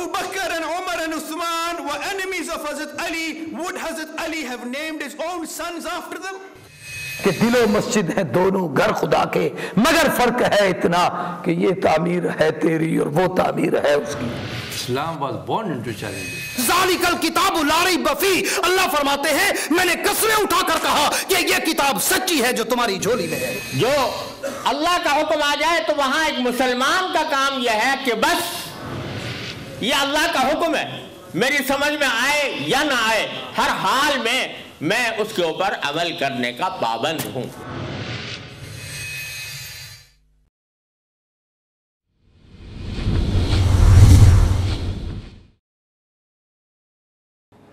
Abu Bakr and Umar and Uthman were enemies of Hazrat Ali. Would Hazrat Ali have named his own sons after them? कि दिलो मस्जिद है दोनों घर खुदा के, मगर फर्क है इतना कि ये तामीर है तेरी और वो तामीर है उसकी। Islam was born into challenges. ज़ालिकल किताबु ला रैब फीह, अल्लाह फरमाते हैं मैंने कसमें उठाकर कहा कि ये किताब सच्ची है जो तुम्हारी झोली में है। जो अल्लाह का हुक्म आ जाए तो वहां एक मुसलमान का काम यह है कि बस ये अल्लाह का हुक्म है, मेरी समझ में आए या ना आए, हर हाल में मैं उसके ऊपर अमल करने का पाबंद हूं।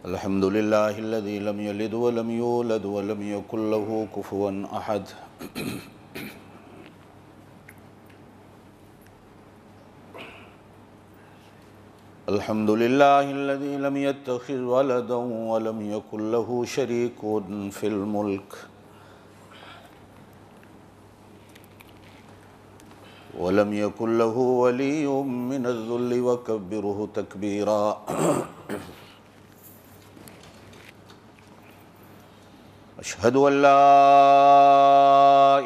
अल्हम्दुलिल्लाहिल्लज़ी लम यलिद व लम यूलद व लम यकुल लहू कुफुवन अहद। अल्हम्दुलिल्लाहिल्लज़ी लम यत्तखिज़ वलदन व लम यकुल लहू शरीकुन फिल मुल्क व लम यकुल लहू वलिय्युम मिनज़-ज़ुल्लि वकब्बिरहु तकबीरा। अशहदु अल्ला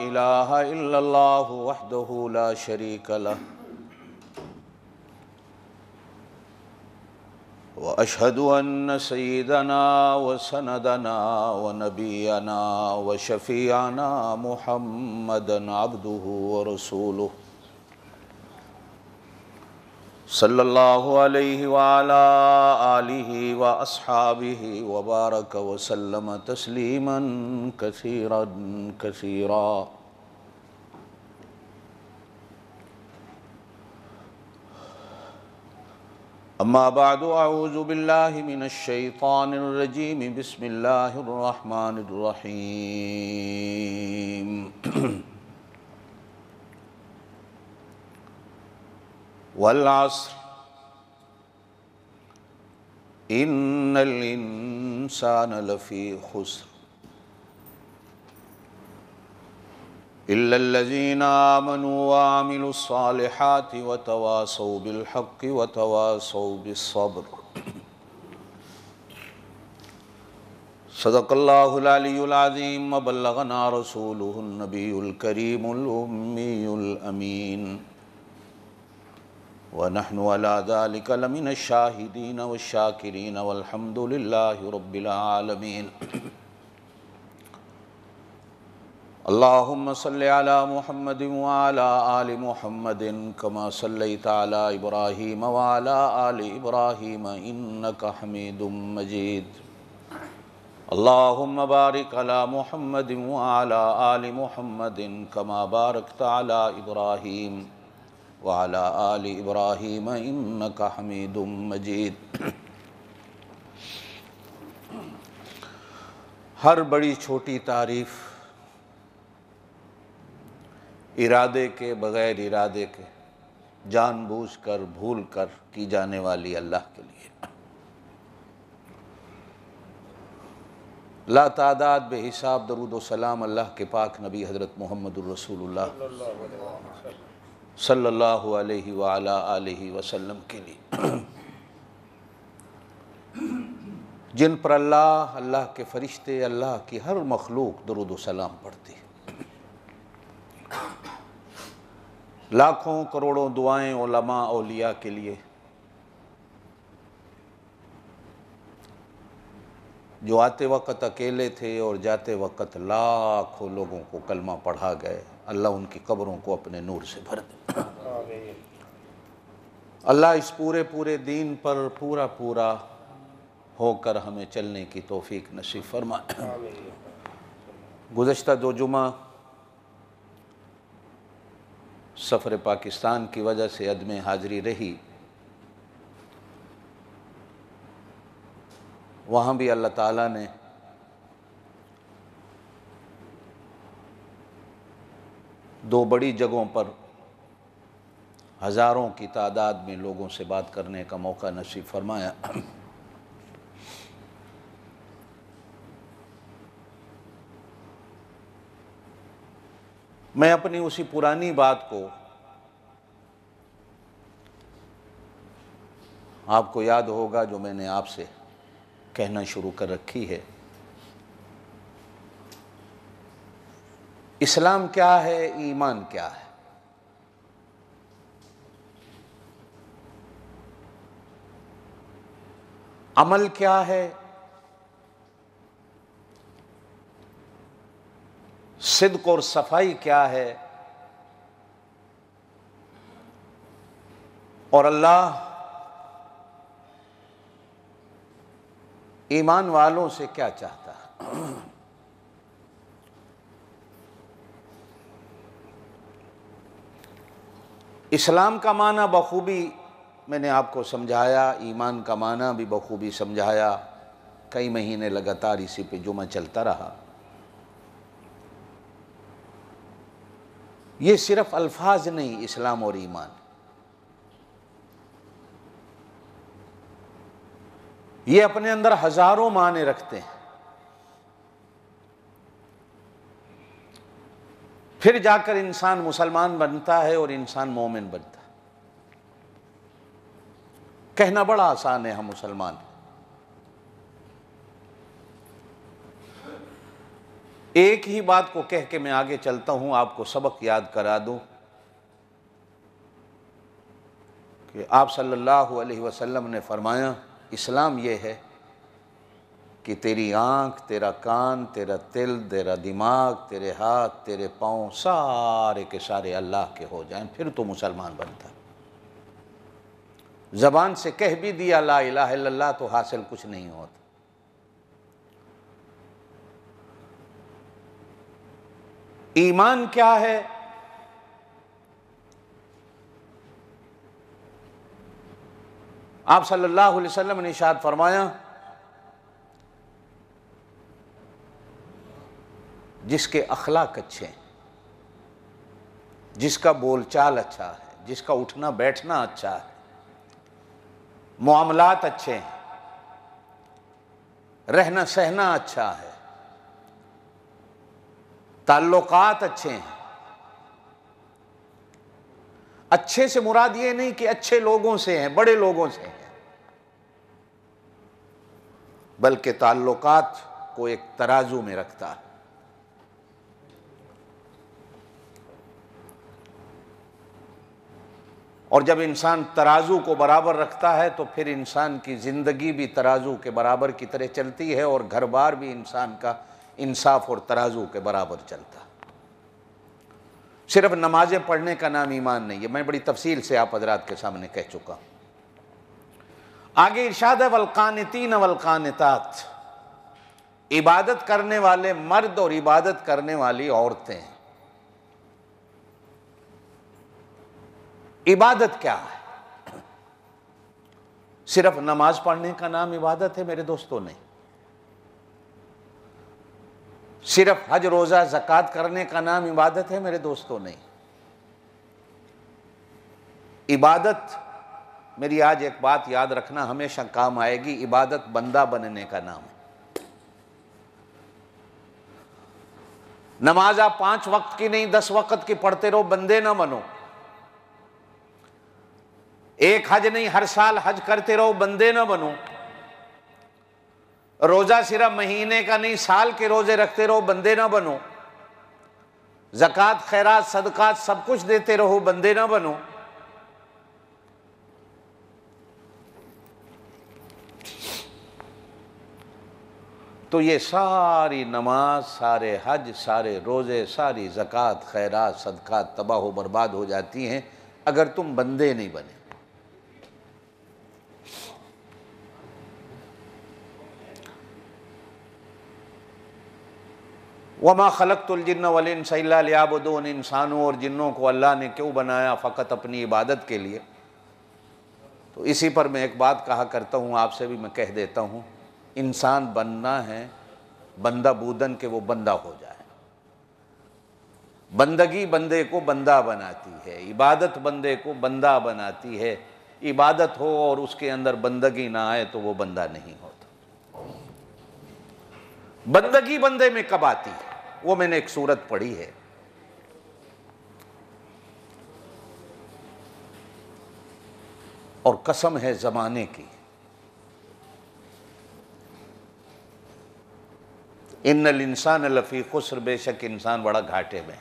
इलाहा इल्लल्लाहु वहदहु ला शरीका लह व अशहदु अन्न सय्यदना व सनदना व नबियना व शफीअना मुहम्मदन अब्दुहु व रसूलुहु सल्लल्लाहु अलैहि व अला आलिहि व अस्हाबिहि व बारक व सल्लम तस्लीमन कसीरन कसीरा। अम्मा बादु अऊज़ु बिल्लाहि मिनश शैतानिर रजीम बिस्मिल्लाहिर रहमानिर रहीम। वल अस्र इन्नल इंसान लफ़ी खुस्र इल्लल्लज़ीना आमनू व आमिलुस्सालिहाति व तवासौ बिल हक़्क़ि व तवासौ बिस्सब्र। सदक़ल्लाहुल अलियुल अज़ीम व बल्लगना रसूलुहुन नबियुल करीमुल उम्मियुल अमीन व नहनु अला ज़ालिका लमिनश शाहिदीन वश्शाकिरीन वल्हम्दुलिल्लाहि रब्बिल आलमीन। अल्लाहुम्मा सल्लि अला मुहम्मदिन व अला आलि मुहम्मदिन कमा सल्लैता अला इब्राहीम व अला आलि इब्राहीम इन्नका हमीदुम मजीद। अल्लाहुम्मा बारिक अला मुहम्मदिन व अला आलि मुहम्मदिन कमा बारकता अला इब्राहीम व अला आलि इब्राहीम इन्नका हमीदुम मजीद। हर बड़ी छोटी तारीफ़ इरादे के बग़ैर इरादे के जानबूझकर भूल कर की जाने वाली अल्लाह के लिए ला तादाद बेहिसाब दरूद व सलाम अल्लाह के पाक नबी हज़रत मुहम्मदुर रसूलुल्लाह सल्लल्लाहु अलैहि व अला आलिहि वसल्लम के लिए, जिन पर अल्लाह के फ़रिश्ते, अल्लाह की हर मखलूक दरूद व सलाम पढ़ती है। लाखों करोड़ों दुआएं उलमा औलिया के लिए जो आते वक़्त अकेले थे और जाते वक़्त लाखों लोगों को कलमा पढ़ा गए। अल्लाह उनकी कब्रों को अपने नूर से भर दे। अल्लाह इस पूरे दीन पर पूरा होकर हमें चलने की तौफीक नसीब फरमाए। गुज़श्ता 2 जुमा सफ़र पाकिस्तान की वजह से अदम हाज़िरी रही, वहाँ भी अल्लाह ताला ने दो बड़ी जगहों पर हज़ारों की तादाद में लोगों से बात करने का मौका नसीब फरमाया। मैं अपनी उसी पुरानी बात को आपको याद होगा जो मैंने आपसे कहना शुरू कर रखी है, इस्लाम क्या है, ईमान क्या है। अमल क्या है, सिद्क और सफाई क्या है, और अल्लाह ईमान वालों से क्या चाहता है। इस्लाम का माना बखूबी मैंने आपको समझाया, ईमान का माना भी बखूबी समझाया। कई महीने लगातार इसी पे जुमा चलता रहा। ये सिर्फ अल्फाज नहीं, इस्लाम और ईमान, ये अपने अंदर हजारों माने रखते हैं। फिर जाकर इंसान मुसलमान बनता है और इंसान मोमिन बनता है। कहना बड़ा आसान है हम मुसलमान हैं। एक ही बात को कह के मैं आगे चलता हूं, आपको सबक याद करा दूं कि आप सल्लल्लाहु अलैहि वसल्लम ने फरमाया, इस्लाम ये है कि तेरी आँख, तेरा कान, तेरा दिल, तेरा दिमाग, तेरे हाथ, तेरे पाँव सारे के सारे अल्लाह के हो जाएं, फिर तो मुसलमान बनता है। ज़बान से कह भी दिया ला इलाहा इल्लल्लाह तो हासिल कुछ नहीं होता। ईमान क्या है? आप सल्लल्लाहु अलैहि वसल्लम ने इरशाद फरमाया, जिसके अखलाक अच्छे हैं, जिसका बोलचाल अच्छा है, जिसका उठना बैठना अच्छा है, मुआमलात अच्छे हैं, रहना सहना अच्छा है, ताल्लुकात अच्छे हैं। अच्छे से मुराद ये नहीं कि अच्छे लोगों से हैं, बड़े लोगों से हैं, बल्कि ताल्लुकात को एक तराजू में रखता है। और जब इंसान तराजू को बराबर रखता है तो फिर इंसान की ज़िंदगी भी तराजू के बराबर की तरह चलती है और घर बार भी इंसान का इंसाफ और तराजू के बराबर चलता है। सिर्फ नमाजें पढ़ने का नाम ईमान नहीं है, मैं बड़ी तफसील से आप हजरात के सामने कह चुका हूँ। आगे इरशाद है, वल्कानितीन वल्कानितात, इबादत करने वाले मर्द और इबादत करने वाली औरतें। इबादत क्या है? सिर्फ नमाज पढ़ने का नाम इबादत है मेरे दोस्तों? नहीं। सिर्फ हज रोजा ज़कात करने का नाम इबादत है मेरे दोस्तों? नहीं। इबादत, मेरी आज एक बात याद रखना, हमेशा काम आएगी, इबादत बंदा बनने का नाम है। नमाज आप 5 वक्त की नहीं 10 वक्त की पढ़ते रहो, बंदे ना बनो। एक हज नहीं हर साल हज करते रहो, बंदे ना बनो। रोजा सिर्फ महीने का नहीं साल के रोजे रखते रहो, बंदे ना बनो। ज़कात खैरात सदकात सब कुछ देते रहो, बंदे ना बनो। तो ये सारी नमाज, सारे हज, सारे रोजे, सारी ज़कात खैरात सदकात तबाह बर्बाद हो जाती हैं अगर तुम बंदे नहीं बने। वमा खलक़तुल जिन्न वल इंसा इल्ला लियअबुदून, इंसानों और जिन्नों को अल्लाह ने क्यों बनाया? फ़कत अपनी इबादत के लिए। तो इसी पर मैं एक बात कहा करता हूँ, आपसे भी मैं कह देता हूँ, इंसान बनना है बंदा बूदन के वो बंदा हो जाए। बंदगी बंदे को बंदा बनाती है, इबादत बंदे को बंदा बनाती है। इबादत हो और उसके अंदर बंदगी ना आए तो वो बंदा नहीं होता। बंदगी बंदे में कब आती है? वो मैंने एक सूरत पढ़ी है, और कसम है ज़माने की, इन्नल इंसान लफ़ी खुस्र, बेशक इंसान बड़ा घाटे में।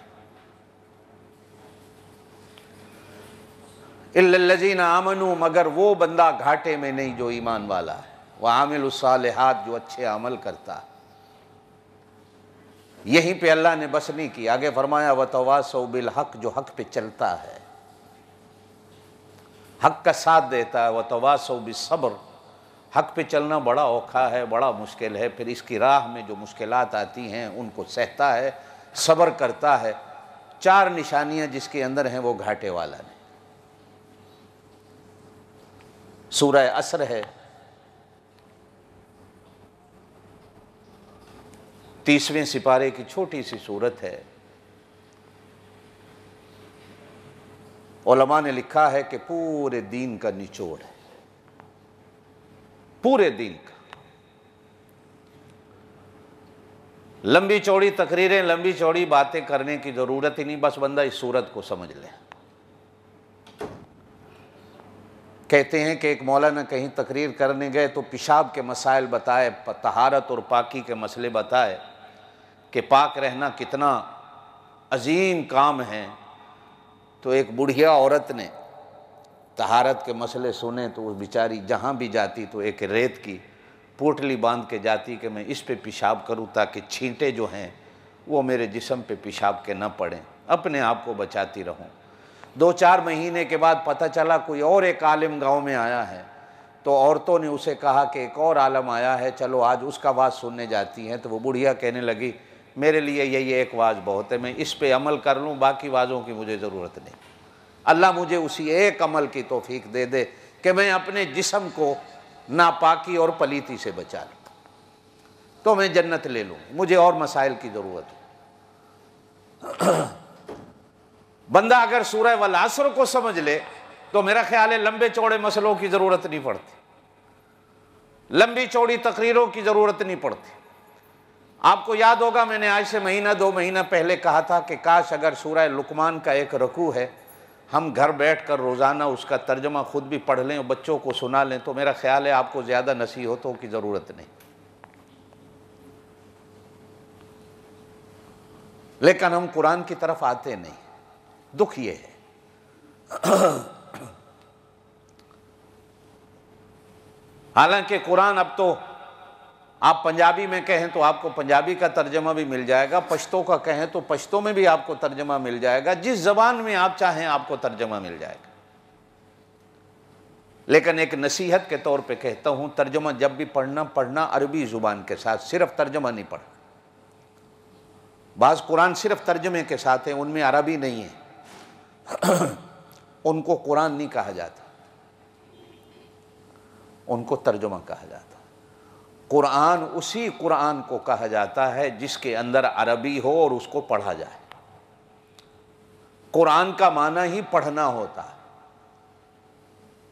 इल्लल्लज़ीना आमनू, मगर वो बंदा घाटे में नहीं जो ईमान वाला है। व आमिलुस्सालिहात, जो अच्छे अमल करता है। यहीं पे अल्लाह ने बस नहीं की, आगे फरमाया वतवासौ बिल हक, जो हक पे चलता है, हक का साथ देता है। वतवासौ बिस्सब्र, हक पे चलना बड़ा औखा है, बड़ा मुश्किल है, फिर इसकी राह में जो मुश्किलात आती हैं उनको सहता है, सब्र करता है। 4 निशानियां जिसके अंदर हैं वो घाटे वाला नहीं। सूरह असर है, 30वें सिपारे की छोटी सी सूरत है। उलमा ने लिखा है कि पूरे दीन का निचोड़ है, पूरे दीन का। लंबी चौड़ी तकरीरें, लंबी चौड़ी बातें करने की जरूरत ही नहीं, बस बंदा इस सूरत को समझ ले। कहते हैं कि एक मौलाना कहीं तकरीर करने गए तो पेशाब के मसाइल बताए, तहारत और पाकी के मसले बताए कि पाक रहना कितना अजीम काम है। तो एक बुढ़िया औरत ने तहारत के मसले सुने तो वो बेचारी जहाँ भी जाती तो एक रेत की पोटली बांध के जाती कि मैं इस पे पेशाब करूँ ताकि छींटे जो हैं वो मेरे जिस्म पे पेशाब के न पड़ें, अपने आप को बचाती रहूँ। 2-4 महीने के बाद पता चला कोई और एक आलिम गांव में आया है, तो औरतों ने उसे कहा कि एक और आलम आया है, चलो आज उसका वाज सुनने जाती हैं। तो वो बुढ़िया कहने लगी मेरे लिए यही एक वाज बहुत है, मैं इस पे अमल कर लूँ, बाकी वाजों की मुझे ज़रूरत नहीं। अल्लाह मुझे उसी एक अमल की तौफीक दे दे कि मैं अपने जिस्म को नापाकी और पलीती से बचा लूँ, तो मैं जन्नत ले लूँ, मुझे और मसाइल की ज़रूरत है। बंदा अगर सूरह वल असर को समझ ले तो मेरा ख्याल है लंबे चौड़े मसलों की ज़रूरत नहीं पड़ती, लंबी चौड़ी तकरीरों की ज़रूरत नहीं पड़ती। आपको याद होगा मैंने आज से 1-2 महीना पहले कहा था कि काश अगर सूरह लुकमान का एक रकू है हम घर बैठकर रोज़ाना उसका तर्जमा खुद भी पढ़ लें और बच्चों को सुना लें, तो मेरा ख्याल है आपको ज़्यादा नसीहतों की ज़रूरत नहीं। लेकिन हम कुरान की तरफ आते नहीं, दुख ये है। हालांकि कुरान अब तो आप पंजाबी में कहें तो आपको पंजाबी का तर्जमा भी मिल जाएगा, पश्तो का कहें तो पश्तो में भी आपको तर्जमा मिल जाएगा, जिस ज़बान में आप चाहें आपको तर्जमा मिल जाएगा। लेकिन एक नसीहत के तौर पे कहता हूं, तर्जमा जब भी पढ़ना अरबी ज़ुबान के साथ, सिर्फ तर्जमा नहीं पढ़ना। बाज़ कुरान सिर्फ तर्जमे के साथ है, उनमें अरबी नहीं है, उनको कुरान नहीं कहा जाता, उनको तर्जुमा कहा जाता। कुरान उसी कुरान को कहा जाता है जिसके अंदर अरबी हो और उसको पढ़ा जाए। कुरान का माना ही पढ़ना होता है,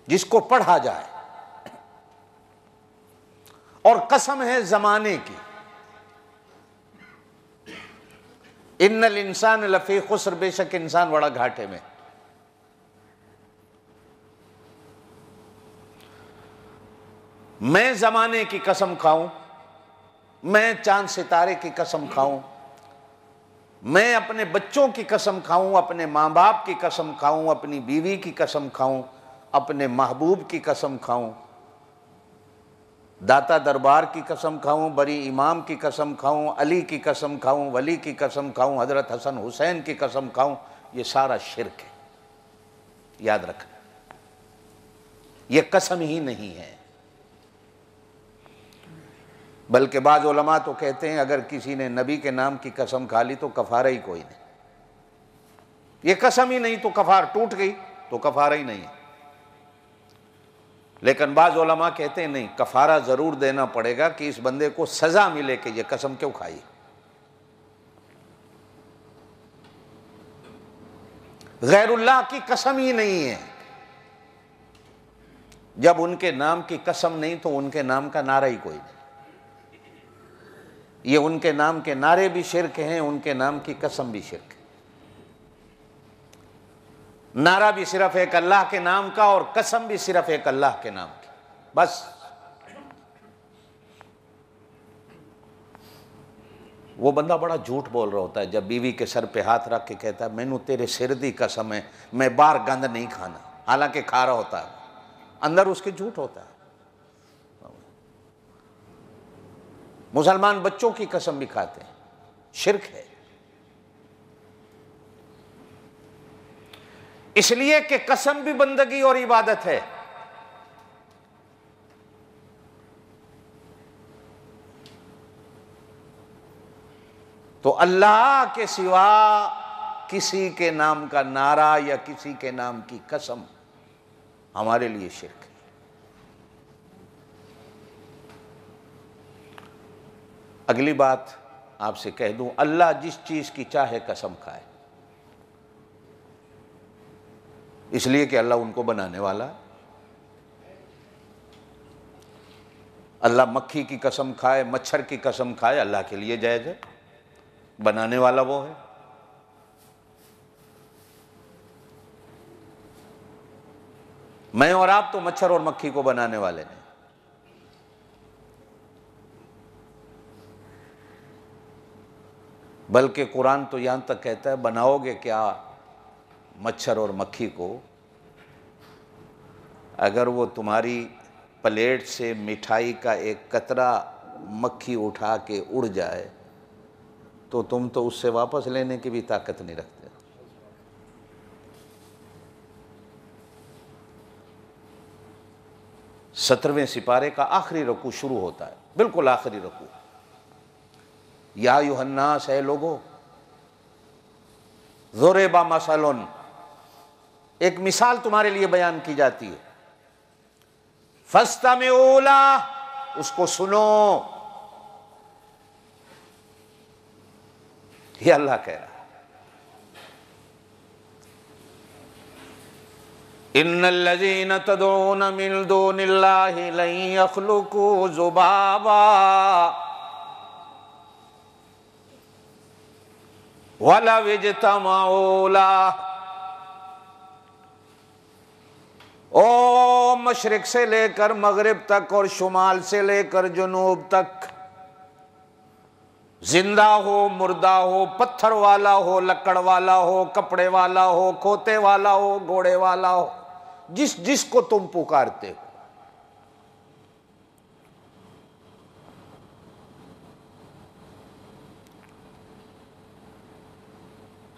जिसको पढ़ा जाए। और कसम है जमाने की, इन्नल इंसान लफी खुस्र, बेशक इंसान बड़ा घाटे में। मैं जमाने की कसम खाऊं, मैं चांद सितारे की कसम खाऊं, मैं अपने बच्चों की कसम खाऊं, अपने माँ बाप की कसम खाऊं, अपनी बीवी की कसम खाऊं, अपने महबूब की कसम खाऊं, दाता दरबार की कसम खाऊं, बड़ी इमाम की कसम खाऊं, अली की कसम खाऊं, वली की कसम खाऊं, हजरत हसन हुसैन की कसम खाऊं, ये सारा शिर्क है। याद रखना, ये कसम ही नहीं है। बल्कि बाज़ उलमा तो कहते हैं अगर किसी ने नबी के नाम की कसम खा ली तो कफारा ही कोई नहीं, ये कसम ही नहीं तो कफार टूट गई तो कफारा ही नहीं है। लेकिन बाज़ उलमा कहते हैं नहीं, कफारा ज़रूर देना पड़ेगा कि इस बंदे को सज़ा मिले कि ये कसम क्यों खाई। गैरुल्लाह की कसम ही नहीं है। जब उनके नाम की कसम नहीं तो उनके नाम का नारा ही कोई नहीं। ये उनके नाम के नारे भी शिर्क हैं, उनके नाम की कसम भी शिर्क है। नारा भी सिर्फ एक अल्लाह के नाम का और कसम भी सिर्फ एक अल्लाह के नाम की, बस। वो बंदा बड़ा झूठ बोल रहा होता है जब बीवी के सर पे हाथ रख के कहता है मैनू तेरे सिर दी कसम है मैं बाहर गंद नहीं खाना, हालांकि खा रहा होता है, अंदर उसके झूठ होता है। मुसलमान बच्चों की कसम भी खाते हैं, शिर्क है। इसलिए कि कसम भी बंदगी और इबादत है। तो अल्लाह के सिवा किसी के नाम का नारा या किसी के नाम की कसम हमारे लिए शिर्क है। अगली बात आपसे कह दूं, अल्लाह जिस चीज की चाहे कसम खाए, इसलिए कि अल्लाह उनको बनाने वाला है। अल्लाह मक्खी की कसम खाए, मच्छर की कसम खाए, अल्लाह के लिए जायज है, बनाने वाला वो है। मैं और आप तो मच्छर और मक्खी को बनाने वाले नहीं। बल्कि कुरान तो यहां तक कहता है बनाओगे क्या मच्छर और मक्खी को, अगर वो तुम्हारी प्लेट से मिठाई का एक कतरा मक्खी उठा के उड़ जाए तो तुम तो उससे वापस लेने की भी ताकत नहीं रखते। सत्रहवें सिपारे का आखिरी रुकू शुरू होता है, बिल्कुल आखिरी रुकू। या युहन्नास है लोगों, ज़ुरिबा मसलन, एक मिसाल तुम्हारे लिए बयान की जाती है, फस्तमिऊ लह, उसको सुनो। ये अल्लाह कह रहा है। इन्नल्लज़ीना तदऊन मिन दूनिल्लाहि लन यख्लुकू ज़ुबाबा वलौ इज्तमऊ लह। ओ मशरिक से लेकर मगरिब तक और शुमाल से लेकर जुनूब तक, जिंदा हो मुर्दा हो, पत्थर वाला हो लकड़ वाला हो, कपड़े वाला हो, खोते वाला हो, घोड़े वाला हो, जिस जिसको तुम पुकारते हो,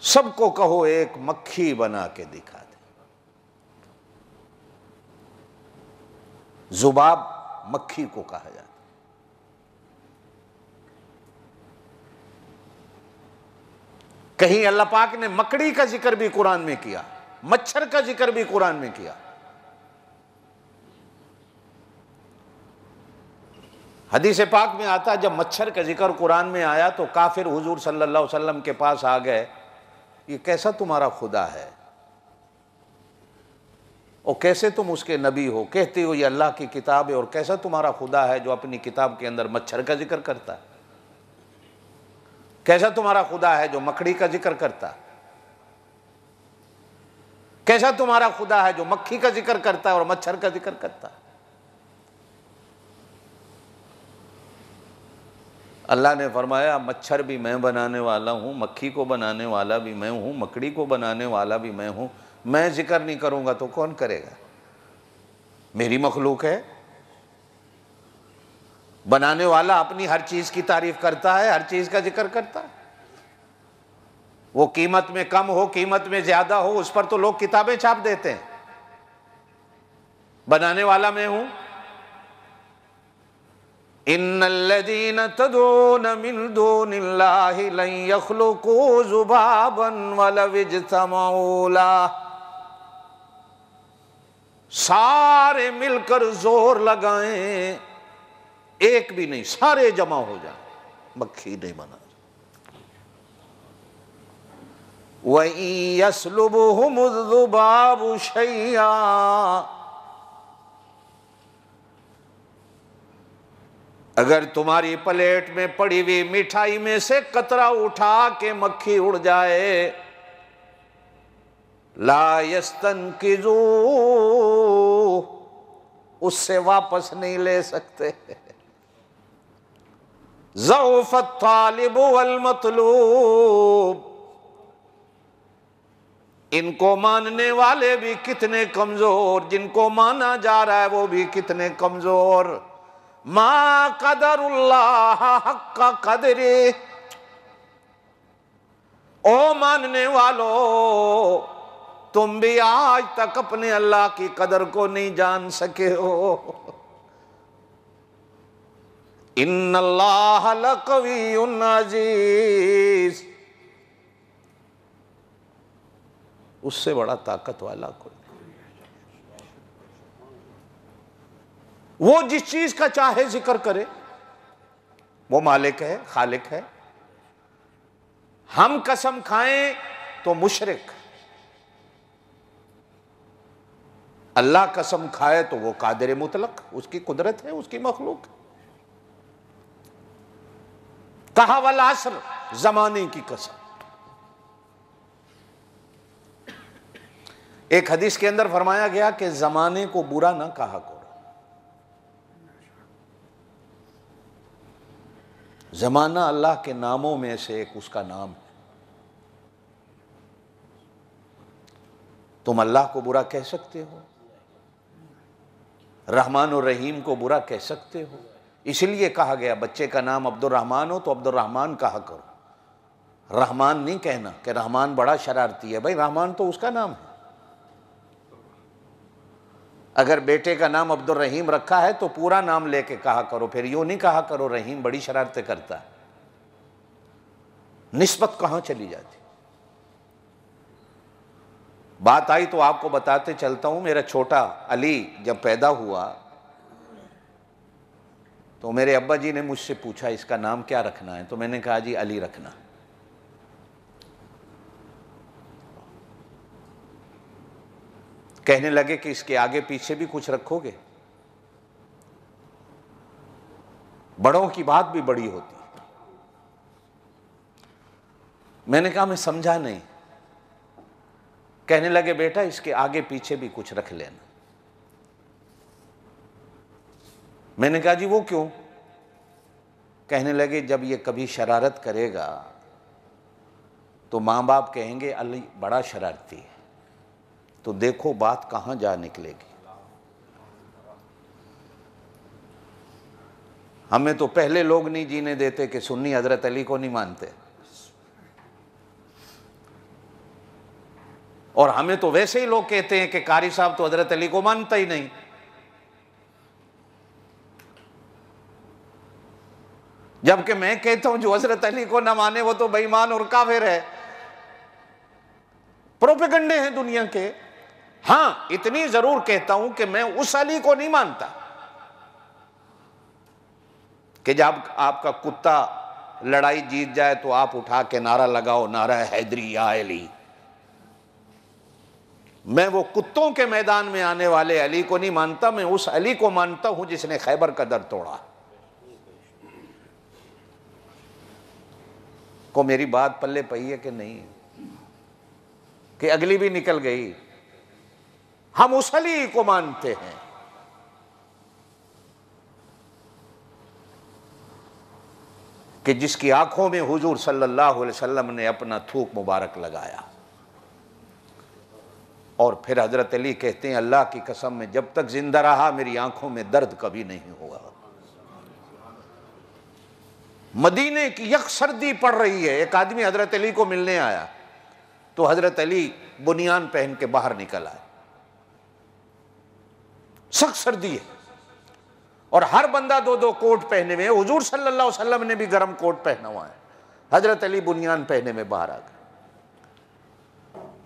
सबको कहो एक मक्खी बना के दिखा दे। जुबाब मक्खी को कहा जाता है। कहीं अल्लाह पाक ने मकड़ी का जिक्र भी कुरान में किया, मच्छर का जिक्र भी कुरान में किया। हदीस पाक में आता है जब मच्छर का जिक्र कुरान में आया तो काफिर हुजूर सल्लल्लाहु अलैहि वसल्लम के पास आ गए, ये कैसा तुम्हारा खुदा है और कैसे तुम उसके नबी हो, कहते हो ये अल्लाह की किताब है, और कैसा तुम्हारा खुदा है जो अपनी किताब के अंदर मच्छर का जिक्र करता है, कैसा तुम्हारा खुदा है जो मकड़ी का जिक्र करता है, कैसा तुम्हारा खुदा है जो मक्खी का जिक्र करता है और मच्छर का जिक्र करता है। अल्लाह ने फरमाया मच्छर भी मैं बनाने वाला हूं, मक्खी को बनाने वाला भी मैं हूं, मकड़ी को बनाने वाला भी मैं हूं। मैं जिक्र नहीं करूंगा तो कौन करेगा? मेरी मखलूक है। बनाने वाला अपनी हर चीज की तारीफ करता है, हर चीज का जिक्र करता है। वो कीमत में कम हो, कीमत में ज्यादा हो, उस पर तो लोग किताबें छाप देते हैं। बनाने वाला मैं हूं। इन्नल्लज़ीना तदऊन मिन दूनिल्लाहि लन यख्लुकू ज़ुबाबन वलौ इज्तमऊ लह। सारे मिलकर जोर लगाएं, एक भी नहीं, सारे जमा हो जाए, मक्खी नहीं बना। वइन यस्लुबहुमुज़्ज़ुबाबु शैआ, अगर तुम्हारी प्लेट में पड़ी हुई मिठाई में से कतरा उठा के मक्खी उड़ जाए, ला यस्तनकिज़ू, उससे वापस नहीं ले सकते। ज़ऊफ़त तालिबु वल मतलूब, इनको मानने वाले भी कितने कमजोर, जिनको माना जा रहा है वो भी कितने कमजोर। मा क़दरुल्लाह हक़्क़ क़दरिही, ओ मानने वालों, तुम भी आज तक अपने अल्लाह की कदर को नहीं जान सके हो। इन्नल्लाह लक़वियुन अज़ीज़, उससे बड़ा ताकत वाला कोई नहीं। वो जिस चीज का चाहे जिक्र करे, वो मालिक है, खालिक है। हम कसम खाएं तो मुशरिक, अल्लाह कसम खाए तो वो कादिर मुतलक, उसकी कुदरत है, उसकी मखलूक। कहा वल असर, जमाने की कसम। एक हदीस के अंदर फरमाया गया कि जमाने को बुरा ना कहा करो। जमाना अल्लाह के नामों में से एक उसका नाम है। तुम अल्लाह को बुरा कह सकते हो, रहमान और रहीम को बुरा कह सकते हो। इसलिए कहा गया बच्चे का नाम अब्दुर्रहमान हो तो अब्दुर्रहमान कहा करो, रहमान नहीं कहना कि रहमान बड़ा शरारती है। भाई रहमान तो उसका नाम है। अगर बेटे का नाम अब्दुल रहीम रखा है तो पूरा नाम लेके कहा करो, फिर यूं नहीं कहा करो रहीम बड़ी शरारतें करता है। निस्बत कहां चली जाती। बात आई तो आपको बताते चलता हूं। मेरा छोटा अली जब पैदा हुआ तो मेरे अब्बा जी ने मुझसे पूछा इसका नाम क्या रखना है, तो मैंने कहा जी अली रखना। कहने लगे कि इसके आगे पीछे भी कुछ रखोगे। बड़ों की बात भी बड़ी होती है। मैंने कहा मैं समझा नहीं। कहने लगे बेटा इसके आगे पीछे भी कुछ रख लेना। मैंने कहा जी वो क्यों? कहने लगे जब ये कभी शरारत करेगा तो मां बाप कहेंगे अली बड़ा शरारती है, तो देखो बात कहां जा निकलेगी। हमें तो पहले लोग नहीं जीने देते कि सुन्नी हजरत अली को नहीं मानते, और हमें तो वैसे ही लोग कहते हैं कि कारी साहब तो हजरत अली को मानता ही नहीं। जबकि मैं कहता हूं जो हजरत अली को ना माने वो तो बेईमान और काफिर है। प्रोपेगंडे हैं दुनिया के। हां इतनी जरूर कहता हूं कि मैं उस अली को नहीं मानता कि जब आपका कुत्ता लड़ाई जीत जाए तो आप उठा के नारा लगाओ नारा हैदरी या अली। मैं वो कुत्तों के मैदान में आने वाले अली को नहीं मानता, मैं उस अली को मानता हूं जिसने खैबर का दर तोड़ा। को मेरी बात पल्ले पई है कि नहीं, कि अगली भी निकल गई। हम उस अली को मानते हैं। कि जिसकी आंखों में हुजूर सल्लल्लाहु अलैहि वसल्लम ने अपना थूक मुबारक लगाया। और फिर हजरत अली कहते हैं अल्लाह की कसम में जब तक जिंदा रहा मेरी आंखों में दर्द कभी नहीं हुआ। मदीने की यक सर्दी पड़ रही है, एक आदमी हजरत अली को मिलने आया तो हजरत अली बुनियान पहन के बाहर निकल आए। सख्त सर्दी है और हर बंदा दो दो कोट पहने हुए। हुजूर सल्लल्लाहु अलैहि वसल्लम ने भी गर्म कोट पहना हुआ है, हजरत अली बुनियान पहने में बाहर आ गए।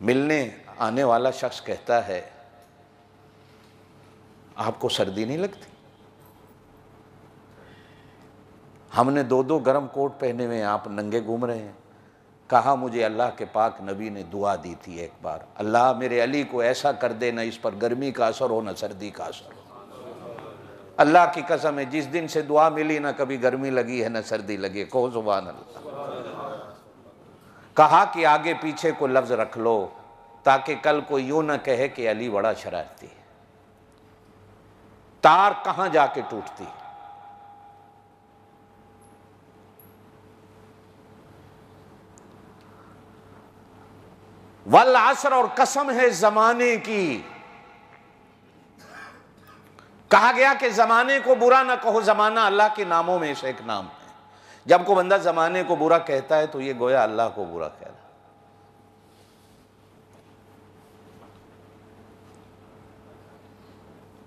मिलने आने वाला शख्स कहता है आपको सर्दी नहीं लगती? हमने दो दो गर्म कोट पहने हुए, आप नंगे घूम रहे हैं। कहा मुझे अल्लाह के पाक नबी ने दुआ दी थी एक बार, अल्लाह मेरे अली को ऐसा कर दे न इस पर गर्मी का असर हो न सर्दी का असर हो। अल्लाह की कसम है जिस दिन से दुआ मिली ना कभी गर्मी लगी है ना सर्दी लगी है। कहो सुभान अल्लाह। कहा कि आगे पीछे को लफ्ज रख लो, ताकि कल कोई यूं ना कहे कि अली बड़ा शरारती है। तार कहां जाके टूटती है। वल असर, और कसम है जमाने की। कहा गया कि जमाने को बुरा ना कहो, जमाना अल्लाह के नामों में से एक नाम है। जब कोई बंदा जमाने को बुरा कहता है तो ये गोया अल्लाह को बुरा कह रहा है।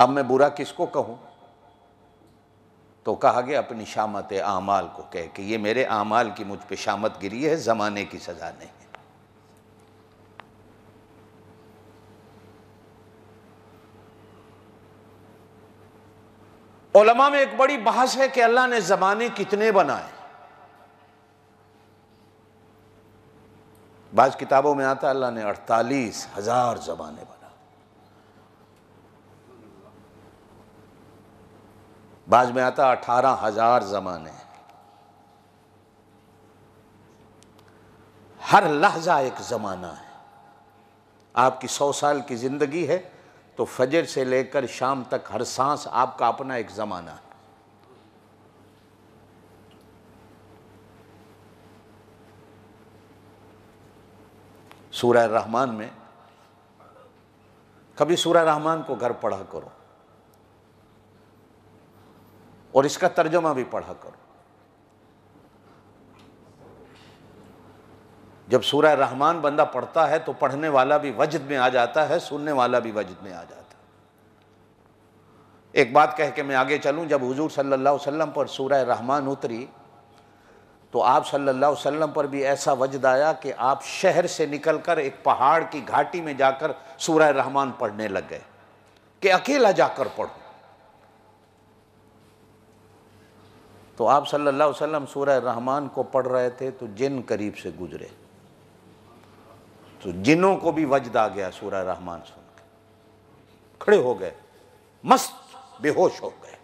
अब मैं बुरा किसको कहूं? तो कहा गया अपनी शामत आमाल को कह के ये मेरे आमाल की मुझ पे शामत गिरी है, जमाने की सजा नहीं है। उलमा में एक बड़ी बहस है कि अल्लाह ने जमाने कितने बनाए। बाज किताबों में आता है अल्लाह ने 48,000 जमाने बनाए। बाज में आता 18,000 जमाने। हर लहजा एक जमाना है। आपकी 100 साल की जिंदगी है तो फजर से लेकर शाम तक हर सांस आपका अपना एक जमाना है। सूरह रहमान में, कभी सूरह रहमान को घर पढ़ा करो और इसका तर्जुमा भी पढ़ा करो। जब सूरह रहमान बंदा पढ़ता है तो पढ़ने वाला भी वजद में आ जाता है, सुनने वाला भी वजद में आ जाता है। एक बात कह के मैं आगे चलूं, जब हुजूर सल्लल्लाहु अलैहि वसल्लम पर सूरह रहमान उतरी तो आप सल्लल्लाहु अलैहि वसल्लम पर भी ऐसा वजद आया कि आप शहर से निकलकर एक पहाड़ की घाटी में जाकर सूरह रहमान पढ़ने लग गए कि अकेला जाकर पढ़ो। तो आप सल्लल्लाहु अलैहि वसल्लम सूरह रहमान को पढ़ रहे थे तो जिन करीब से गुजरे तो जिन्नों को भी वजद आ गया सूरह रहमान सुन के, खड़े हो गए, मस्त बेहोश हो गए,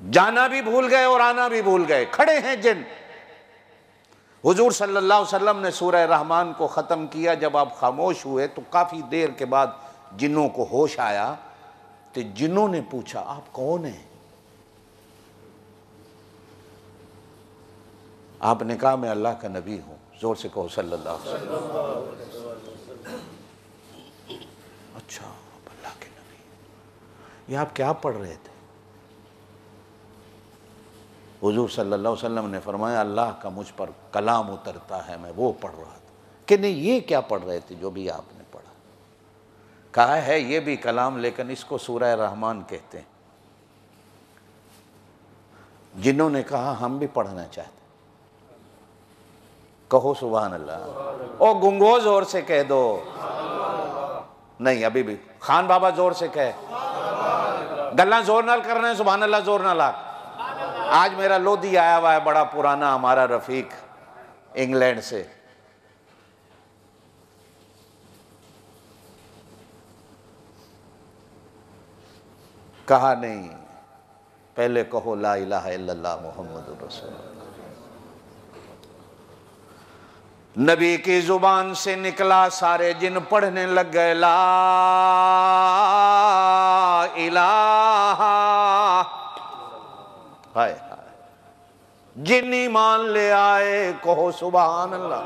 जाना भी भूल गए और आना भी भूल गए, खड़े हैं जिन। हुजूर सल्लल्लाहु अलैहि वसल्लम ने सूरह रहमान को ख़त्म किया। जब आप खामोश हुए तो काफ़ी देर के बाद जिन्नों को होश आया तो जिन्नों ने पूछा आप कौन हैं? आपने कहा मैं अल्लाह का नबी हूं। जोर से कहो सल्लल्लाहु अलैहि वसल्लम। अच्छा, आप अल्लाह के नबी, ये आप क्या पढ़ रहे थे? हुजूर सल्लल्लाहु अलैहि वसल्लम ने फरमाया अल्लाह का मुझ पर कलाम उतरता है, मैं वो पढ़ रहा था। कि नहीं, ये क्या पढ़ रहे थे जो भी आपने पढ़ा? कहा है ये भी कलाम, लेकिन इसको सूरह रहमान कहते हैं। जिन्होंने कहा हम भी पढ़ना चाहते। कहो सुभान अल्लाह। ओ गुंगो जोर से कह दो। नहीं, अभी भी खान बाबा जोर से कहे। गल्ला जोर नाल करना है, सुभान अल्लाह जोर नाल। आज मेरा लोधी आया हुआ है, बड़ा पुराना हमारा रफीक इंग्लैंड से। कहा नहीं, पहले कहो ला इलाहा इल्लल्लाह मुहम्मदुर रसूलुल्लाह। नबी की जुबान से निकला, सारे जिन पढ़ने लग गए ला इलाहा। हाय हाय, जिन ईमान ले आए कहो सुभान अल्लाह।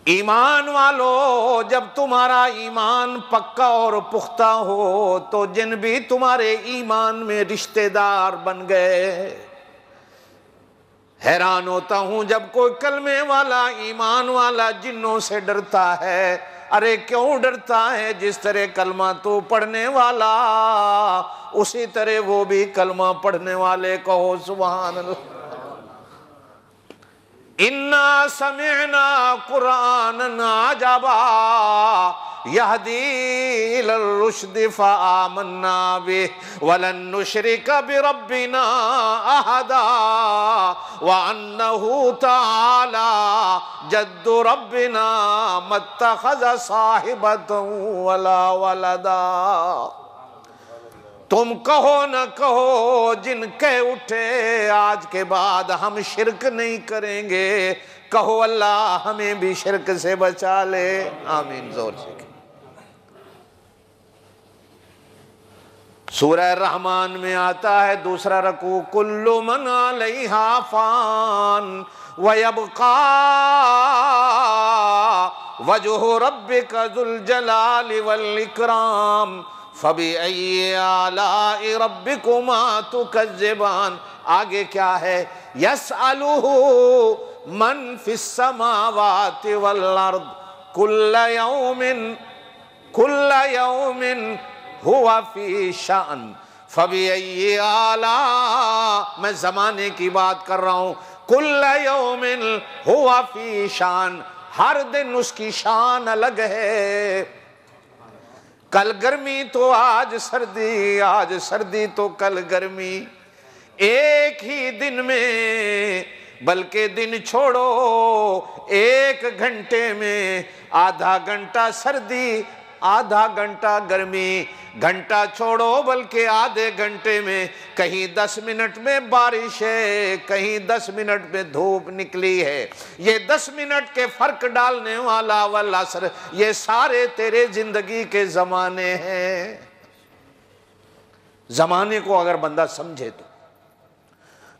ईमान वालों, जब तुम्हारा ईमान पक्का और पुख्ता हो तो जिन भी तुम्हारे ईमान में रिश्तेदार बन गए। हैरान होता हूं जब कोई कलमे वाला ईमान वाला जिन्नों से डरता है। अरे क्यों डरता है? जिस तरह कलमा तो पढ़ने वाला, उसी तरह वो भी कलमा पढ़ने वाले। कहो सुभान अल्लाह। इन्ना समिअना कुरानन अजबा यहदी इलर रुश्द फआमन्ना बिहि वलन नुश्रिक बिरब्बिना अहदा व अन्नहु तआला जद्दु रब्बिना मत्तखज़ साहिबतन वला वलदा। तुम कहो न कहो जिनके उठे आज के बाद हम शिरक नहीं करेंगे, कहो अल्लाह हमें भी शिरक से बचा ले, आमीन। जोर से सूरह रहमान में आता है दूसरा रकू, कुल्लु मन अलैहा फान व यबका वजहु रब्बिका जुल जलाली वल इकराम फबिअय्यि आलाइ रब्बिकुमा तुकज़्ज़िबान। आगे क्या है, यसअलुहु मन फिस समावाति वल अर्द कुल्ल यौमिन हुआ फी शान फबिअय्यि आला, मैं जमाने की बात कर रहा हूं, कुल्ल यौमिन हुआ फी शान, हर दिन उसकी शान अलग है। कल गर्मी तो आज सर्दी, आज सर्दी तो कल गर्मी, एक ही दिन में, बल्कि दिन छोड़ो एक घंटे में आधा घंटा सर्दी आधा घंटा गर्मी, घंटा छोड़ो बल्कि आधे घंटे में कहीं 10 मिनट में बारिश है, कहीं 10 मिनट में धूप निकली है। ये 10 मिनट के फर्क डालने वाला वल असर, ये सारे तेरे जिंदगी के जमाने हैं। जमाने को अगर बंदा समझे तो,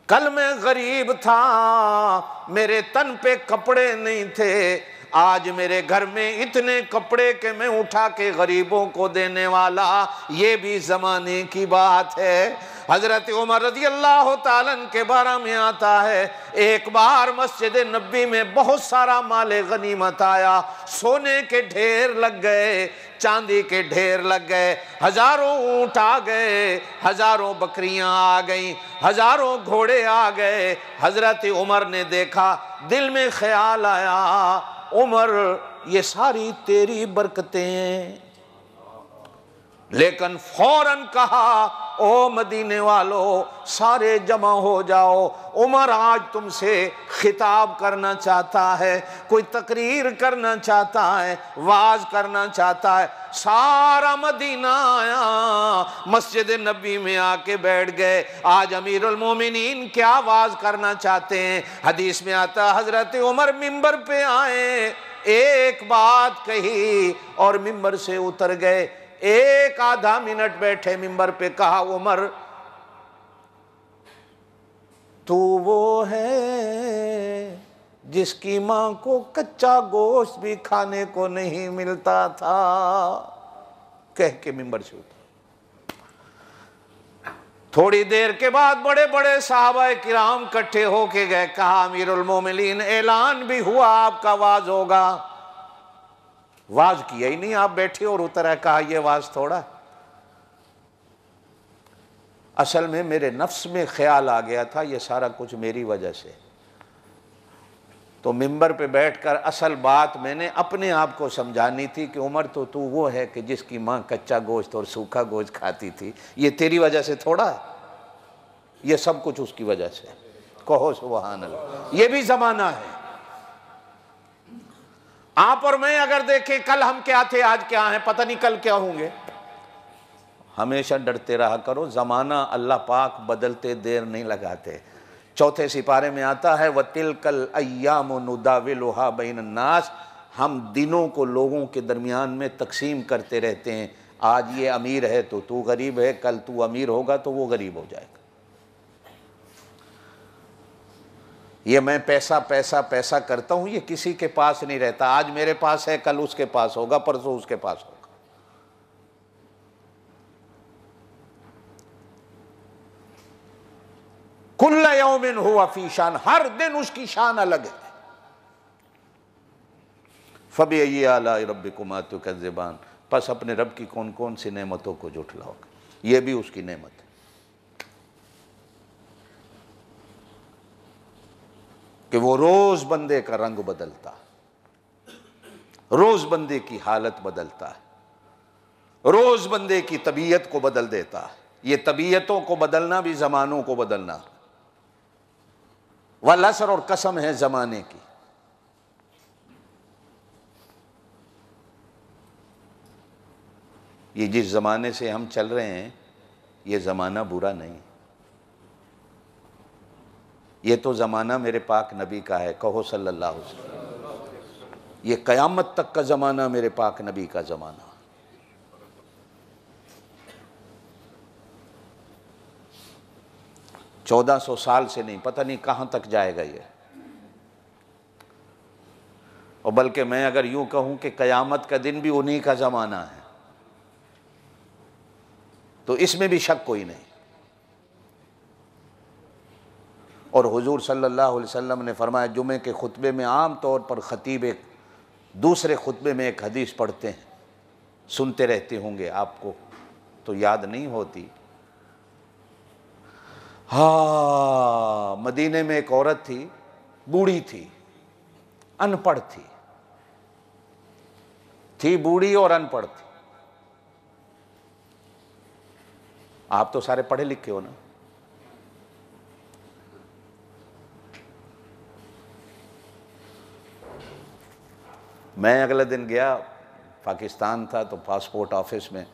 कल मैं गरीब था, मेरे तन पे कपड़े नहीं थे, आज मेरे घर में इतने कपड़े के मैं उठा के गरीबों को देने वाला, ये भी जमाने की बात है। हजरत उमर रज़ी अल्लाह ताला के बारे में आता है, एक बार मस्जिद नबी में बहुत सारा माले गनीमत आया, सोने के ढेर लग गए, चांदी के ढेर लग गए, हजारों ऊंट आ गए, हजारों बकरियां आ गईं, हजारों घोड़े आ गए। हजरत उमर ने देखा, दिल में ख्याल आया, उमर ये सारी तेरी बरकतें, लेकिन फौरन कहा, ओ मदीने वालों सारे जमा हो जाओ, उमर आज तुमसे खिताब करना चाहता है, कोई तकरीर करना चाहता है, वाज करना चाहता है। सारा मदीना आया, मस्जिद नबी में आके बैठ गए। आज अमीरुल मोमिनीन क्या वाज करना चाहते हैं। हदीस में आता, हजरत उमर मिंबर पे आए, एक बात कही और मिंबर से उतर गए। एक आधा मिनट बैठे मिंबर पे, कहा, उमर तू वो है जिसकी मां को कच्चा गोश्त भी खाने को नहीं मिलता था, कह के मिंबर से उतर। थोड़ी देर के बाद बड़े बड़े साहबा किराम इकट्ठे होके गए, कहा, अमीरुल मोमिनीन ऐलान भी हुआ आपका वाज होगा। वाज किया ही नहीं, आप बैठे और उतर है। कहा, यह वाज थोड़ा, असल में मेरे नफ्स में ख्याल आ गया था ये सारा कुछ मेरी वजह से, तो मिंबर पे बैठकर असल बात मैंने अपने आप को समझानी थी कि उमर तो तू वो है कि जिसकी मां कच्चा गोश्त और सूखा गोश्त खाती थी, ये तेरी वजह से थोड़ा है, ये सब कुछ उसकी वजह से। कहो सुभान अल्लाह। ये भी जमाना है। आप और मैं अगर देखें, कल हम क्या थे आज क्या हैं, पता नहीं कल क्या होंगे। हमेशा डरते रहा करो, जमाना अल्लाह पाक बदलते देर नहीं लगाते। चौथे सिपारे में आता है, वतिलकल अय्यामु नुदाविलुहा बैनन्नास, हम दिनों को लोगों के दरमियान में तकसीम करते रहते हैं। आज ये अमीर है तो तू गरीब है, कल तू अमीर होगा तो वो गरीब हो जाएगा। ये मैं पैसा पैसा पैसा करता हूं, ये किसी के पास नहीं रहता। आज मेरे पास है, कल उसके पास होगा, परसों उसके पास होगा। कुल्ल यौमिन हुआ फी शान, हर दिन उसकी शान अलग है। फबिअय्यि आलाइ रब्बिकुमा तुकज़्ज़िबान, बस अपने रब की कौन कौन सी नेमतों को झुठलाओगे, ये भी उसकी नेमत है। कि वो रोज बंदे का रंग बदलता है, रोज बंदे की हालत बदलता है, रोज बंदे की तबीयत को बदल देता है। ये तबीयतों को बदलना भी जमानों को बदलना। वल असर, और कसम है जमाने की। ये जिस जमाने से हम चल रहे हैं, ये ज़माना बुरा नहीं, ये तो ज़माना मेरे पाक नबी का है। कहो सल्लल्लाहु अलैहि वसल्लम। ये क़यामत तक का ज़माना मेरे पाक नबी का ज़माना। 1400 साल से नहीं, पता नहीं कहाँ तक जाएगा ये। और बल्कि मैं अगर यूँ कहूँ कि क़यामत का दिन भी उन्हीं का ज़माना है, तो इसमें भी शक कोई नहीं। और हुजूर सल्लल्लाहु अलैहि वसल्लम ने फरमाया, जुमे के खुतबे में आम तौर पर ख़तीब एक दूसरे खुतबे में एक हदीस पढ़ते हैं, सुनते रहते होंगे, आपको तो याद नहीं होती। हाँ, मदीने में एक औरत थी, बूढ़ी थी, अनपढ़ थी बूढ़ी और अनपढ़ थी। आप तो सारे पढ़े लिखे हो ना। मैं अगले दिन गया, पाकिस्तान था, तो पासपोर्ट ऑफिस में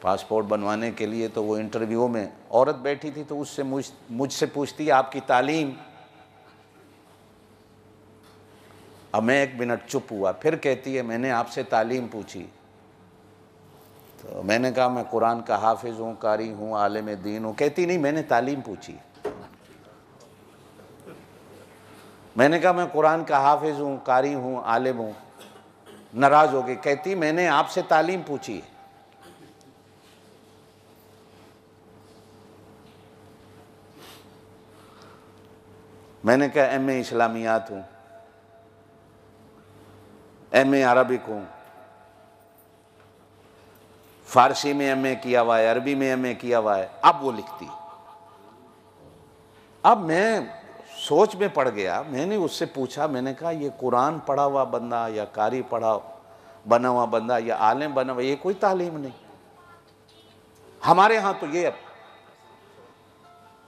पासपोर्ट बनवाने के लिए, तो वो इंटरव्यू में औरत बैठी थी, तो उससे मुझसे पूछती है आपकी तालीम। अब मैं 1 मिनट चुप हुआ, फिर कहती है मैंने आपसे तालीम पूछी। तो मैंने कहा मैं कुरान का हाफिज़ हूँ, कारी हूँ, आलिम दीन हूँ। कहती नहीं, मैंने तालीम पूछी। मैंने कहा मैं कुरान का हाफिज़ हूँ, कारी हूँ, आलिम हूँ। नाराज़ हो गई, कहती मैंने आपसे तालीम पूछी। मैंने कहा एमए इस्लामियात हूँ, एमए अरबिक हूँ, फारसी में एमए किया हुआ है, अरबी में एमए किया हुआ है। अब वो लिखती। अब मैं सोच में पड़ गया। मैंने उससे पूछा, मैंने कहा ये कुरान पढ़ा हुआ बंदा या कारी बना हुआ बंदा या आलिम बना हुआ, ये कोई तालीम नहीं। हमारे यहाँ तो ये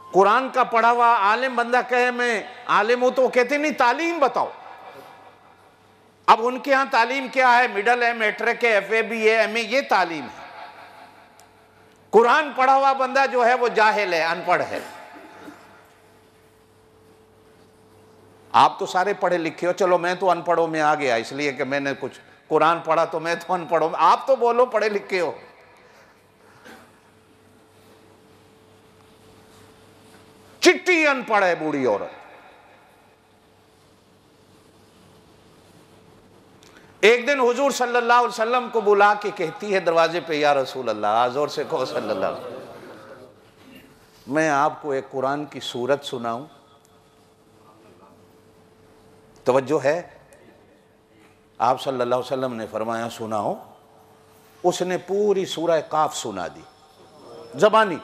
कुरान का पढ़ा हुआ आलिम बंदा कहे मैं आलिम हूं, तो कहते नहीं तालीम बताओ। अब उनके यहाँ तालीम क्या है? मिडल है, मैट्रिक है, FA BA MA, ये तालीम है। कुरान पढ़ा हुआ बंदा जो है वो जाहिल है, अनपढ़ है। आप तो सारे पढ़े लिखे हो, चलो मैं तो अनपढ़ों में आ गया, इसलिए कि मैंने कुछ कुरान पढ़ा तो मैं तो अनपढ़ों में। आप तो बोलो पढ़े लिखे हो। चिट्टी अनपढ़ है बूढ़ी औरत। एक दिन हुजूर सल्लल्लाहु अलैहि वसल्लम को बुला के कहती है दरवाजे पे, या रसूल अल्लाह, जोर से कहो सल्लल्लाहु अलैहि वसल्लम, मैं आपको एक कुरान की सूरत सुनाऊं? तवज्जो है? आप सल्लल्लाहु अलैहि वसल्लम ने फरमाया सुनाओ। उसने पूरी सूरह काफ सुना दी। ज़बानी,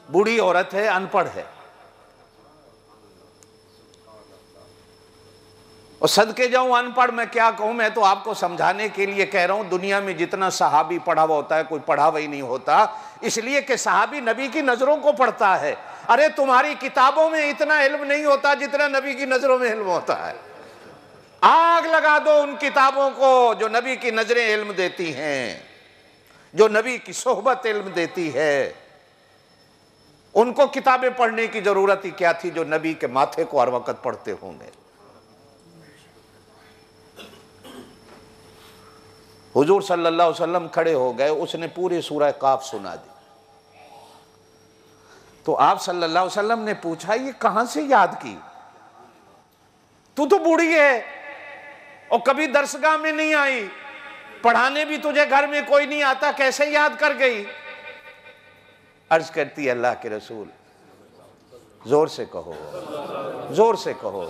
बूढ़ी औरत है, अनपढ़ है। और सदके जाऊं अनपढ़, मैं क्या कहूं, मैं तो आपको समझाने के लिए कह रहा हूं। दुनिया में जितना सहाबी पढ़ा हुआ होता है, कोई पढ़ा हुआ ही नहीं होता, इसलिए कि सहाबी नबी की नजरों को पढ़ता है। अरे तुम्हारी किताबों में इतना इल्म नहीं होता जितना नबी की नजरों में इल्म होता है। आग लगा दो उन किताबों को जो नबी की नजरें इल्म देती हैं, जो नबी की सोहबत इल्म देती है। उनको किताबें पढ़ने की जरूरत ही क्या थी जो नबी के माथे को हर वक्त पढ़ते होंगे। हुजूर सल्लल्लाहु अलैहि वसल्लम खड़े हो गए, उसने पूरी सूरह काफ सुना दी। तो आप सल्लल्लाहु अलैहि वसल्लम ने पूछा ये कहां से याद की? तू तो बूढ़ी है और कभी दरसगाह में नहीं आई, पढ़ाने भी तुझे घर में कोई नहीं आता, कैसे याद कर गई? अर्ज करती अल्लाह के रसूल, जोर से कहो, जोर से कहो,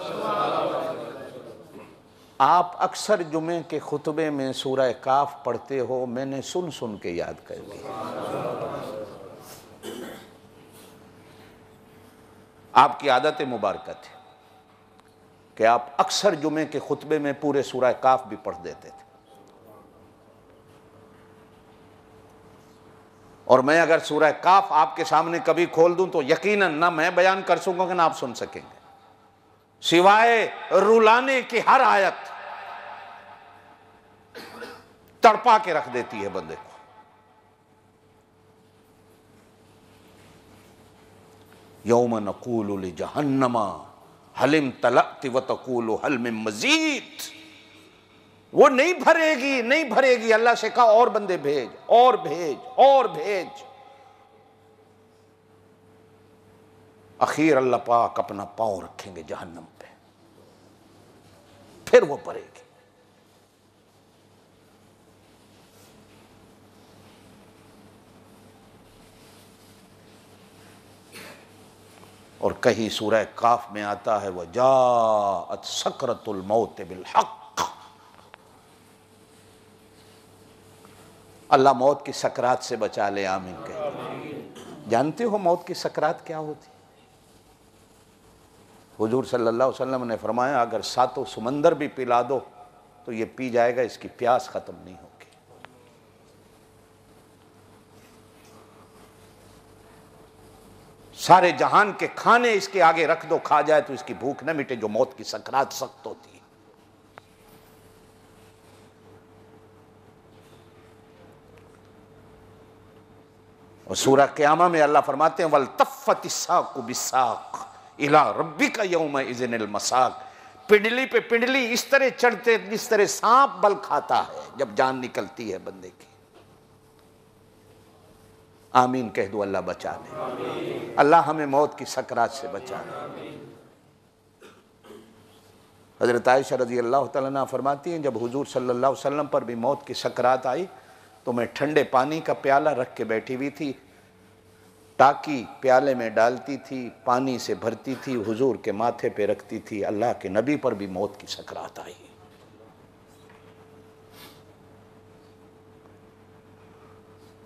आप अक्सर जुमे के खुतबे में सूरह काफ पढ़ते हो, मैंने सुन सुन के याद कर लिया। आपकी आदत मुबारकत है कि आप अक्सर जुमे के खुतबे में पूरे सूरह काफ भी पढ़ देते थे। और मैं अगर सूरह काफ आपके सामने कभी खोल दूं तो यकीनन ना मैं बयान कर सकूंगा ना आप सुन सकेंगे, सिवाय रुलाने की हर आयत तड़पा के रख देती है बंदे को। यौम नक़ूलु लिजहन्नमा हलिम तलअति व तक़ूलु हल मिन मज़ीद। वो नहीं भरेगी, नहीं भरेगी। अल्लाह से कहा और बंदे भेज, और भेज, और भेज। आखिर अल्लाह पाक अपना पांव रखेंगे जहन्नम पे, फिर वो भरेगी। और कहीं सूरह काफ में आता है वजाअत सकरतुल मौत बिल हक़। अल्लाह मौत की सकरात से बचा ले, आमीन कहे। जानते हो मौत की सकरात क्या होती? हुजूर सल्लल्लाहु अलैहि वसल्लम ने फरमाया अगर सातों समंदर भी पिला दो तो ये पी जाएगा, इसकी प्यास खत्म नहीं होगी। सारे जहान के खाने इसके आगे रख दो, खा जाए तो इसकी भूख न मिटे। जो मौत की सकरात सख्त होती है। और सूरह क़यामा में अल्लाह फरमाते हैं वल तफ़्फ़तिस्साक़ु बिस्साक़ इला रब्बिका यौम इज़्निल मसाक़। पिंडली पे पिंडली इस तरह चढ़ते जिस तरह सांप बल खाता है जब जान निकलती है बंदे की। आमीन कह दो, अल्लाह बचा ले। अल्लाह हमें मौत की सकरात से बचा ले। हज़रत आयशा रज़ी अल्लाह तआला अन्हा फरमाती हैं जब हुजूर सल्लल्लाहु अलैहि वसल्लम पर भी मौत की सकरात आई तो मैं ठंडे पानी का प्याला रख के बैठी हुई थी, टाकी प्याले में डालती थी, पानी से भरती थी, हुजूर के माथे पे रखती थी। अल्लाह के नबी पर भी मौत की सकरात आई।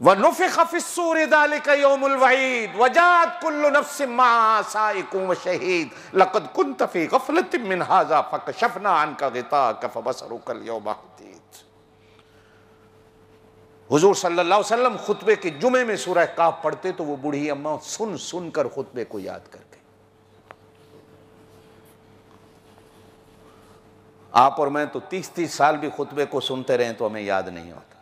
वनुफ़िख़ फ़िस्सूरि ज़ालिका यौमुल वईद वजाअत कुल्लु नफ़्सिन मअहा साइक़ुन व शहीद लक़द कुन्त फ़ी ग़फ़लतिन मिन हाज़ा फ़कशफ़ना अन्का ग़िताअक फ़बसरुका अल-यौम हदीद। हुजूर सल्लल्लाहु अलैहि वसल्लम खुतबे के जुमे में सूरह काफ पढ़ते तो वो बूढ़ी अम्मा सुन सुन कर खुतबे को याद करके। आप और मैं तो 30-30 साल भी खुतबे को सुनते रहे तो हमें याद नहीं होता।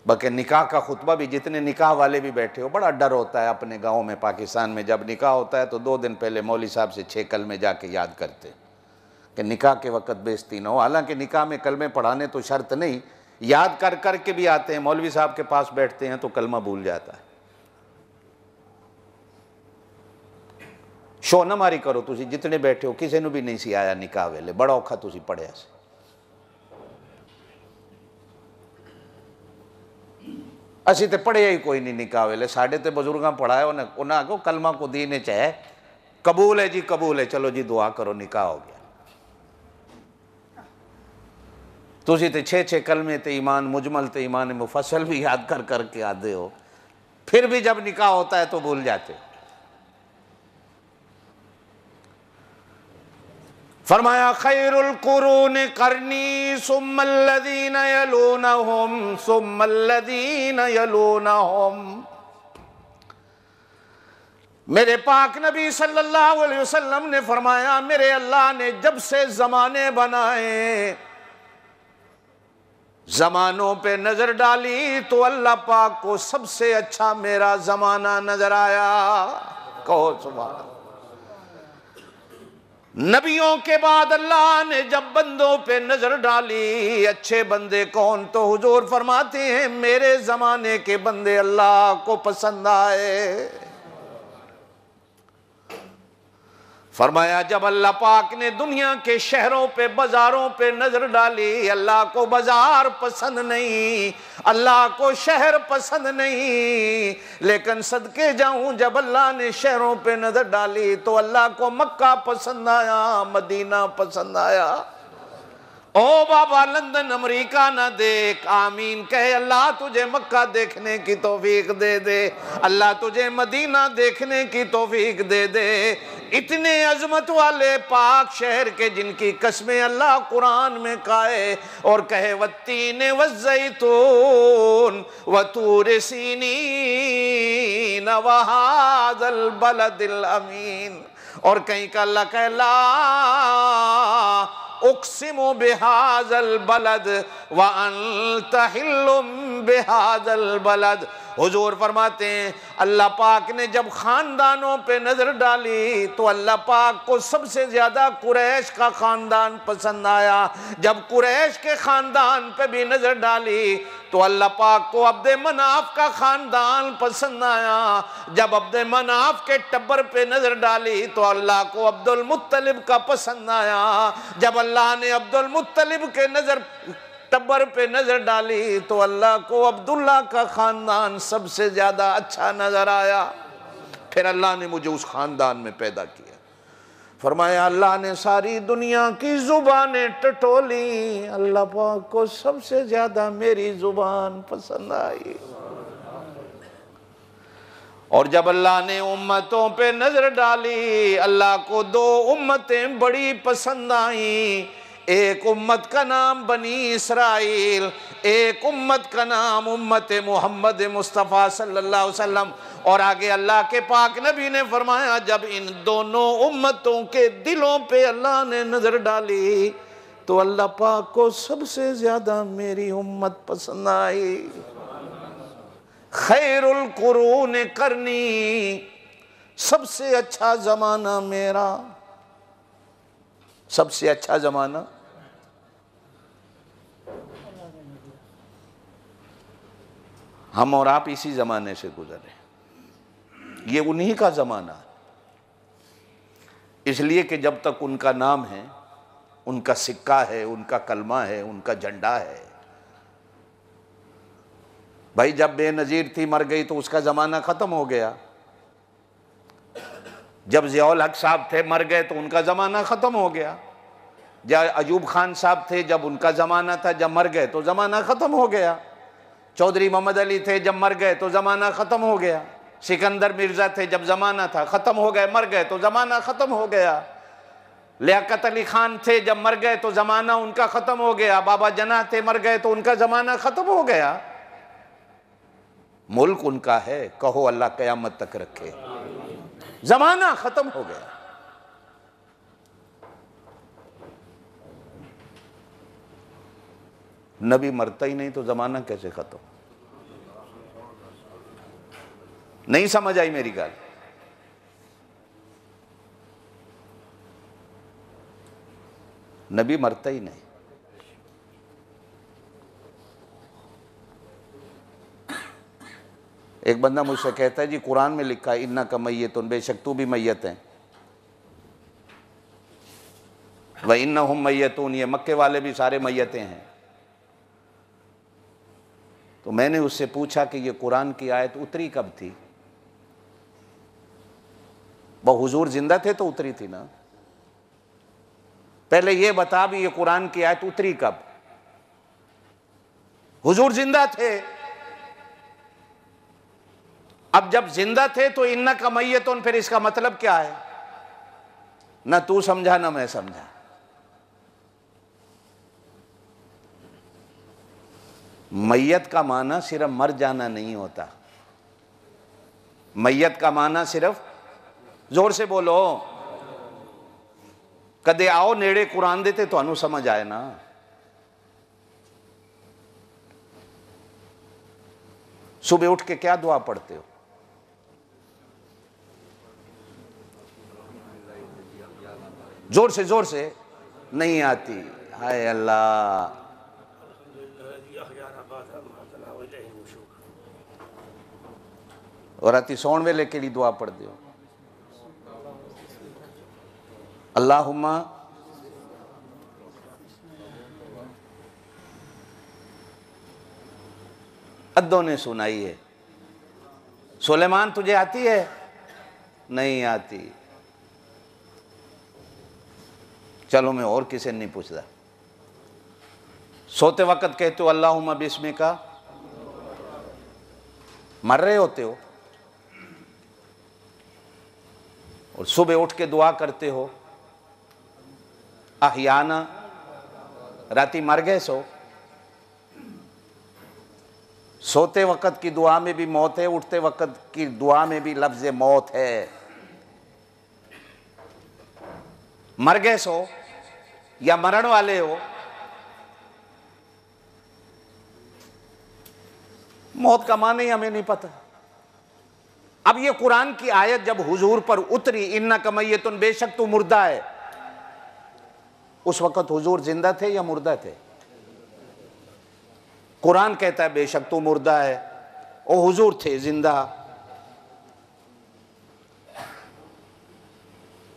बल्कि निकाह का खुतबा भी, जितने निकाह वाले भी बैठे हो, बड़ा डर होता है अपने गांव में पाकिस्तान में। जब निकाह होता है तो 2 दिन पहले मौलवी साहब से 6 कलमे जाके याद करते कि निकाह के वक़्त बेइज्जती न हो। हालांकि निकाह में कलमे पढ़ाने तो शर्त नहीं, याद कर कर के भी आते हैं। मौलवी साहब के पास बैठते हैं तो कलमा भूल जाता है। शो न मारी करो, तुसी जितने बैठे हो किसी ने भी नहीं सी आया निकाह वेले, बड़ा औखा तुसी पढ़िया से। असी तो पढ़िया ही कोई नहीं निकाह वेले। साढ़े तो बजुर्गों पढ़ाया उन्हें आगो कलमा को दीने चाहे कबूल है जी, कबूल है, चलो जी दुआ करो, निकाह हो गया। तुसी तो 6-6 कलमे ते ईमान मुजमल ते ईमान मुफस्सल भी याद कर कर के आते हो, फिर भी जब निकाह होता है तो भूल जाते हो। फरमाया खैरुल कुरून करनी सुम्मल्लज़ीना यलूनहुम सुम्मल्लज़ीना यलूनहुम। मेरे पाक नबी सल्लल्लाहु अलैहि वसल्लम ने फरमाया मेरे अल्लाह ने जब से ज़माने बनाए, ज़मानों पे नज़र डाली तो अल्लाह पाक को सबसे अच्छा मेरा ज़माना नज़र आया। कहो सुभान अल्लाह। नबियों के बाद अल्लाह ने जब बंदों पे नजर डाली, अच्छे बंदे कौन, तो हुजूर फरमाते हैं मेरे जमाने के बंदे अल्लाह को पसंद आए। फरमाया जब अल्लाह पाक ने दुनिया के शहरों पे बाजारों पे नजर डाली, अल्लाह को बाजार पसंद नहीं, अल्लाह को शहर पसंद नहीं, लेकिन सदके जाऊं जब अल्लाह ने शहरों पे नजर डाली तो अल्लाह को मक्का पसंद आया, मदीना पसंद आया। ओ बाबा लंदन अमेरिका ना देख, आमीन कहे। अल्लाह तुझे मक्का देखने की तौफीक दे दे, अल्लाह तुझे मदीना देखने की तौफीक दे दे। इतने अजमत वाले पाक शहर के जिनकी कसमें अल्लाह कुरान में खाए और कहे वत्तीन वज़्ज़ैतून वतूर सीनीन वहाज़ल बलदिल अमीन। और कहीं का अल्लाह कहे ला उक़सिमु बिहाज़ल बलद व अंत हिल्लुम बिहाज़ल बलद। हुजूर फरमाते हैं अल्लाह पाक ने जब खानदानों पे नजर डाली तो अल्लाह पाक को सबसे ज्यादा कुरैश का खानदान पसंद आया। जब कुरैश के खानदान पे भी नजर डाली तो अल्लाह पाक को अब्दे मनाफ का खानदान पसंद आया। जब अब्दे मनाफ के टब्बर पे नजर डाली तो अल्लाह को अब्दुल मुत्तलिब का पसंद आया। जब अल्लाह ने अब्दुल मुत्तलिब के टब्बर पे नजर डाली तो अल्लाह को अब्दुल्ला का खानदान सबसे ज्यादा अच्छा नजर आया। फिर अल्लाह ने मुझे उस खानदान में पैदा किया। फरमाया अल्लाह ने सारी दुनिया की जुबानें टटोली, अल्लाह पाक को सबसे ज्यादा मेरी जुबान पसंद आई। और जब अल्लाह ने उम्मतों पे नजर डाली अल्लाह को दो उम्मतें बड़ी पसंद आई। एक उम्मत का नाम बनी इसराइल, एक उम्मत का नाम उम्मत मोहम्मद मुस्तफ़ा सल्लल्लाहु अलैहि वसल्लम। और आगे अल्लाह के पाक नबी ने फरमाया जब इन दोनों उम्मतों के दिलों पे अल्लाह ने नजर डाली तो अल्लाह पाक को सबसे ज्यादा मेरी उम्मत पसंद आई। खैरुल कुरून करनी, सबसे अच्छा जमाना मेरा, सबसे अच्छा जमाना हम और आप इसी जमाने से गुजरे। ये उन्हीं का जमाना, इसलिए कि जब तक उनका नाम है, उनका सिक्का है, उनका कलमा है, उनका झंडा है। भाई जब बेनजीर थी मर गई तो उसका जमाना खत्म हो गया। जब ज़ियाउल हक साहब थे मर गए तो उनका जमाना खत्म हो गया। जब अयूब खान साहब थे जब उनका जमाना था, जब मर गए तो जमाना खत्म हो गया। चौधरी मोहम्मद अली थे जब मर गए तो जमाना खत्म हो गया। सिकंदर मिर्जा थे जब जमाना था, खत्म हो गए, मर गए तो जमाना खत्म हो गया। लियाकत अली खान थे जब मर गए तो जमाना उनका खत्म हो गया। बाबा जना थे मर गए तो उनका जमाना खत्म हो गया। मुल्क उनका है, कहो अल्लाह कयामत तक रखे। जमाना खत्म हो गया। नबी मरता ही नहीं तो जमाना कैसे खत्म? नहीं समझ आई मेरी गाल? नबी मरता ही नहीं। एक बंदा मुझसे कहता है जी कुरान में लिखा है इन्ना का मैयतुन, बेशक तू भी मैयत है। व इन्नहुम मैयतून, ये मक्के वाले भी सारे मैयतें हैं। तो मैंने उससे पूछा कि ये कुरान की आयत उतरी कब थी? वो हुजूर जिंदा थे तो उतरी थी ना। पहले ये बता भी ये कुरान की आयत उतरी कब? हुजूर जिंदा थे। अब जब जिंदा थे तो इन्ना का मैयतुन, फिर इसका मतलब क्या है? ना तू समझा ना मैं समझा। मैयत का माना सिर्फ मर जाना नहीं होता। मैयत का माना सिर्फ, जोर से बोलो, कदे आओ नेड़े कुरान देते तो समझ आए ना। सुबह उठ के क्या दुआ पढ़ते हो? जोर से नहीं आती। हाय अल्लाह। और राती सौण वेले केड़ी दुआ पढ़ते हो? अल्लाहुम्मा अद्दों ने सुनाई है। सुलेमान तुझे आती है? नहीं आती। चलो मैं और किसी नहीं पूछता। सोते वक्त कहते हो अल्लाहुम्मा बिस्मिका, मर रहे होते हो। और सुबह उठ के दुआ करते हो अहियाना, राती मर गए सो। सोते वक्त की दुआ में भी मौत है, उठते वक्त की दुआ में भी लफ्ज मौत है। मर गए सो या मरण वाले हो, मौत का माने ही हमें नहीं पता। अब ये कुरान की आयत जब हुजूर पर उतरी, इन्नका मय्यतुन, बेशक तू मुर्दा है, उस वक्त हुजूर जिंदा थे या मुर्दा थे? कुरान कहता है बेशक तू मुर्दा है, और हुजूर थे जिंदा।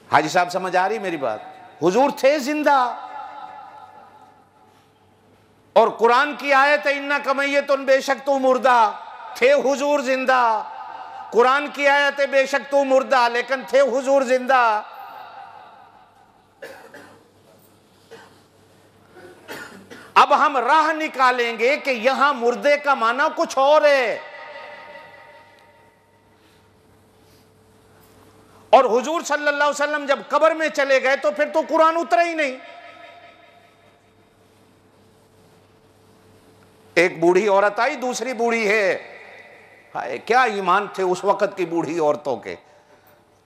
हाजी साहब समझ आ रही मेरी बात? हुजूर थे जिंदा, और कुरान की आयत है इन्नका मय्यतुन, बेशक तू मुर्दा, थे हुजूर जिंदा। कुरान की आयत है बेशक तू मुर्दा, लेकिन थे हुजूर जिंदा। अब हम राह निकालेंगे कि यहां मुर्दे का माना कुछ और है, और हुजूर सल्लल्लाहु अलैहि वसल्लम जब कब्र में चले गए तो फिर तो कुरान उतरा ही नहीं। एक बूढ़ी औरत आई, दूसरी बूढ़ी है। हाय क्या ईमान थे उस वक्त की बूढ़ी औरतों के।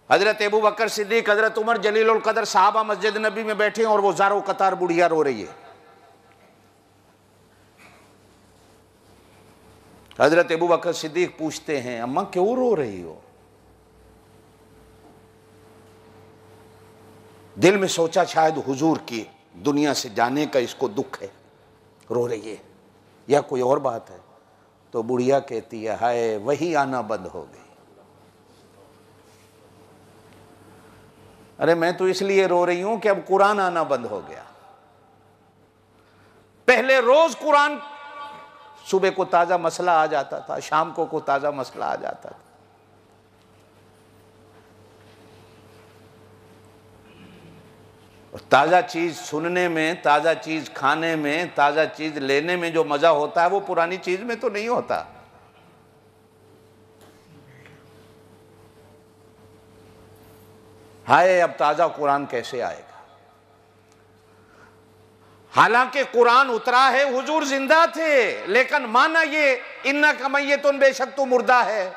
हजरत अबू बकर सिद्दीक, हजरत उमर जलीलुल कदर साहबा मस्जिद नबी में बैठे हैं, और वो ज़ारो कतार बुढ़िया रो रही है। हजरत अबू बकर सिद्दीक पूछते हैं, अम्मा क्यों रो रही हो? दिल में सोचा शायद हुजूर की दुनिया से जाने का इसको दुख है, रो रही है, या कोई और बात है? तो बुढ़िया कहती है, हाय वही आना बंद हो गई। अरे मैं तो इसलिए रो रही हूं कि अब कुरान आना बंद हो गया। पहले रोज कुरान, सुबह को ताजा मसला आ जाता था, शाम को ताजा मसला आ जाता था। ताजा चीज सुनने में, ताजा चीज खाने में, ताजा चीज लेने में जो मजा होता है वो पुरानी चीज में तो नहीं होता। हाय अब ताजा कुरान कैसे आएगा? हालांकि कुरान उतरा है, हुजूर जिंदा थे, लेकिन माना ये इन्नका मय्यतुन, बेशक तू मुर्दा है,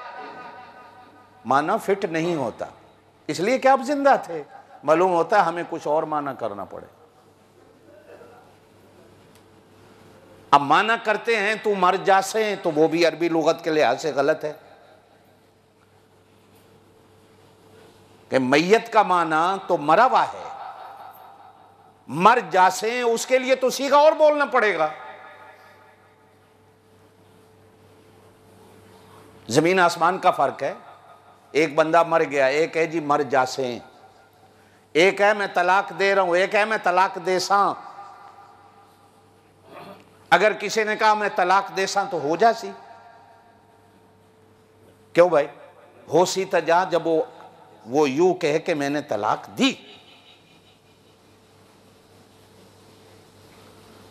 माना फिट नहीं होता। इसलिए कि आप जिंदा थे, मालूम होता है हमें कुछ और माना करना पड़े। अब माना करते हैं तू मर जासे, तो वो भी अरबी लुगत के लिहाज से गलत है कि मैयत का माना तो मरा हुआ है, मर जासे उसके लिए तो सीधा और बोलना पड़ेगा। जमीन आसमान का फर्क है। एक बंदा मर गया, एक है जी मर जासे, एक है मैं तलाक दे रहा हूं, एक है मैं तलाक देसा। अगर किसी ने कहा मैं तलाक देसा तो हो जासी, क्यों भाई? हो सी तजा जब वो यूं कहे कि मैंने तलाक दी।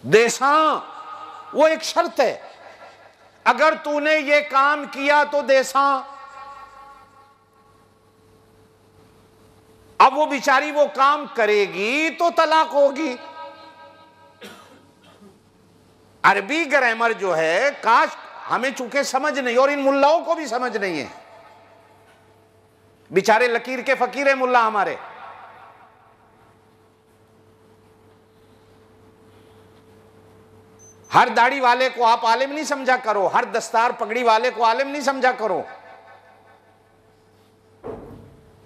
देसा वो एक शर्त है, अगर तूने ये काम किया तो देसा। अब वो बेचारी वो काम करेगी तो तलाक होगी। अरबी ग्रामर जो है, काश हमें चूंकि समझ नहीं, और इन मुल्लाओं को भी समझ नहीं है, बेचारे लकीर के फकीर है मुल्ला हमारे। हर दाढ़ी वाले को आप आलिम नहीं समझा करो, हर दस्तार पगड़ी वाले को आलिम नहीं समझा करो।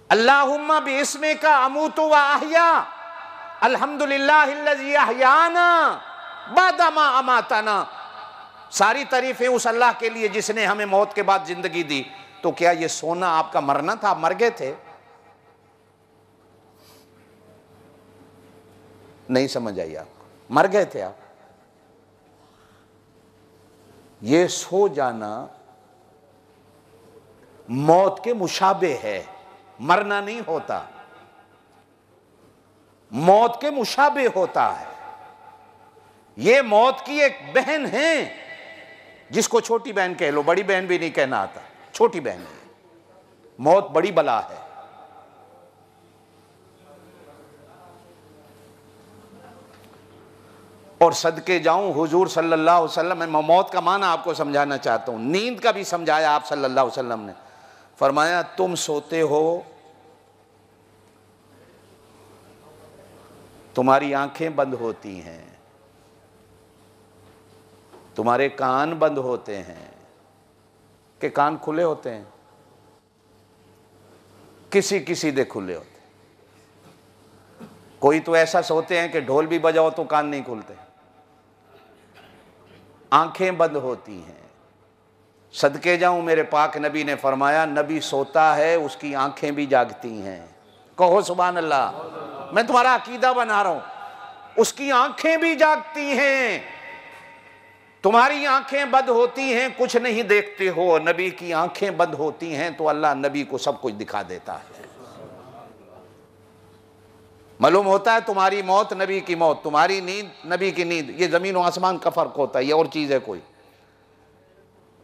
अल्लाहुम्मा बिस्मे का अमूतु व अहया, अल्हम्दुलिल्लाहिल्लज़ी अहयाना बादमा अमातना। सारी तारीफें उस अल्लाह के लिए जिसने हमें मौत के बाद जिंदगी दी। तो क्या ये सोना आपका मरना था? आप मर गए थे? नहीं समझ आई आपको? मर गए थे आप। ये सो जाना मौत के मुशाबे है, मरना नहीं होता, मौत के मुशाबे होता है। ये मौत की एक बहन है, जिसको छोटी बहन कह लो, बड़ी बहन भी नहीं कहना आता, छोटी बहन है। मौत बड़ी बला है। और सदके जाऊं हुजूर सल्लल्लाहु अलैहि वसल्लम, मैं मौत का माना आपको समझाना चाहता हूं, नींद का भी समझाया आप सल्लल्लाहु अलैहि वसल्लम ने। फरमाया तुम सोते हो, तुम्हारी आंखें बंद होती हैं, तुम्हारे कान बंद होते हैं, कि कान खुले होते हैं? किसी किसी दे खुले होते। कोई तो ऐसा सोते हैं कि ढोल भी बजाओ तो कान नहीं खुलते। आंखें बंद होती हैं। सदके जाऊं, मेरे पाक नबी ने फरमाया, नबी सोता है उसकी आंखें भी जागती हैं। कहो सुभान अल्लाह। मैं तुम्हारा अकीदा बना रहा हूं, उसकी आंखें भी जागती हैं। तुम्हारी आंखें बंद होती हैं, कुछ नहीं देखते हो। नबी की आंखें बंद होती हैं तो अल्लाह नबी को सब कुछ दिखा देता है। मालूम होता है तुम्हारी मौत नबी की मौत, तुम्हारी नींद नबी की नींद। ये जमीन और आसमान का फर्क होता है, ये और चीज है कोई।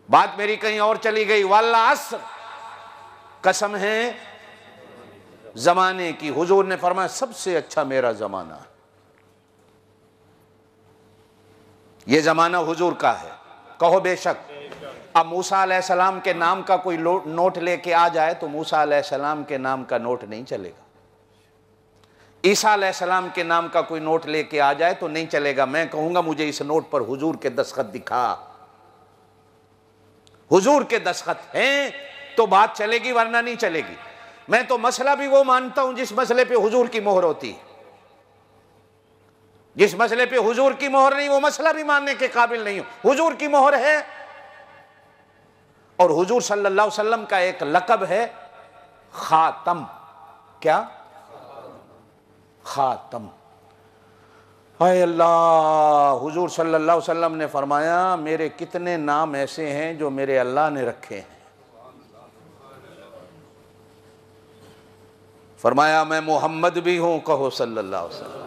बात मेरी कहीं और चली गई। वल्ला अस्र, कसम है जमाने की। हुजूर ने फरमाया सबसे अच्छा मेरा जमाना है। ये जमाना हुजूर का है। कहो बेशक। अब मूसा अलैहिस्सलाम के नाम का कोई नोट लेके आ जाए तो मूसा अलैहिस्सलाम के नाम का नोट नहीं चलेगा। ईसा अलैहिस्सलाम के नाम का कोई नोट लेके आ जाए तो नहीं चलेगा। मैं कहूंगा मुझे इस नोट पर हुजूर के दस्तखत दिखा। हुजूर के दस्तखत हैं तो बात चलेगी, वरना नहीं चलेगी। मैं तो मसला भी वो मानता हूं जिस मसले पे हुजूर की मोहर होती है। जिस मसले पे हुजूर की मोहर नहीं, वो मसला भी मानने के काबिल नहीं हो। हुजूर की मोहर है। और हुजूर सल्लल्लाहु अलैहि वसल्लम का एक लक़ब है खातम। क्या? खातम। हाय अल्लाह। हुजूर सल्लल्लाहु अलैहि वसल्लम ने फरमाया, मेरे कितने नाम ऐसे हैं जो मेरे अल्लाह ने रखे हैं। फरमाया, मैं मोहम्मद भी हूं, कहो सल्लल्लाहु अलैहि वसल्लम।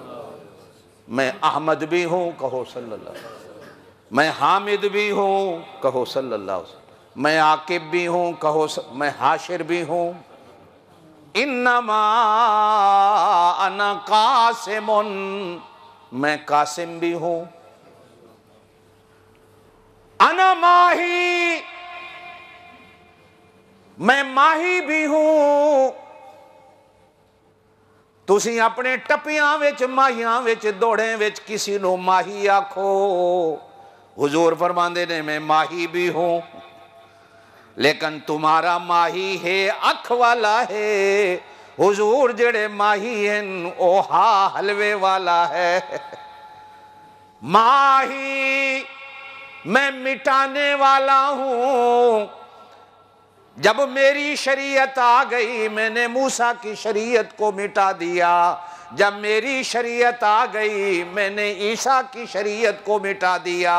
मैं अहमद भी हूं, कहो सल्लल्लाहु अलैहि वसल्लम। मैं हामिद भी हूं, कहो सल्लल्लाहु अलैहि वसल्लम। मैं आकिब भी हूं, कहो मैं हाशिर भी हूं। इन्नमा अना कासिमुन, मैं कासिम भी हूं। अना माही, मैं माही भी हूं। तुसी अपने टप्पियां विच माहियां विच दौड़े विच किसी नूं माही आखो। हुजूर फरमांदे ने मैं माही भी हूं, लेकिन तुम्हारा माही है अख वाला है। हुजूर जेड़े माही हैं ओ हा हलवे वाला है। माही मैं मिटाने वाला हूं। जब मेरी शरीयत आ गई, मैंने मूसा की शरीयत को मिटा दिया। जब मेरी शरीयत आ गई, मैंने ईसा की शरीयत को मिटा दिया।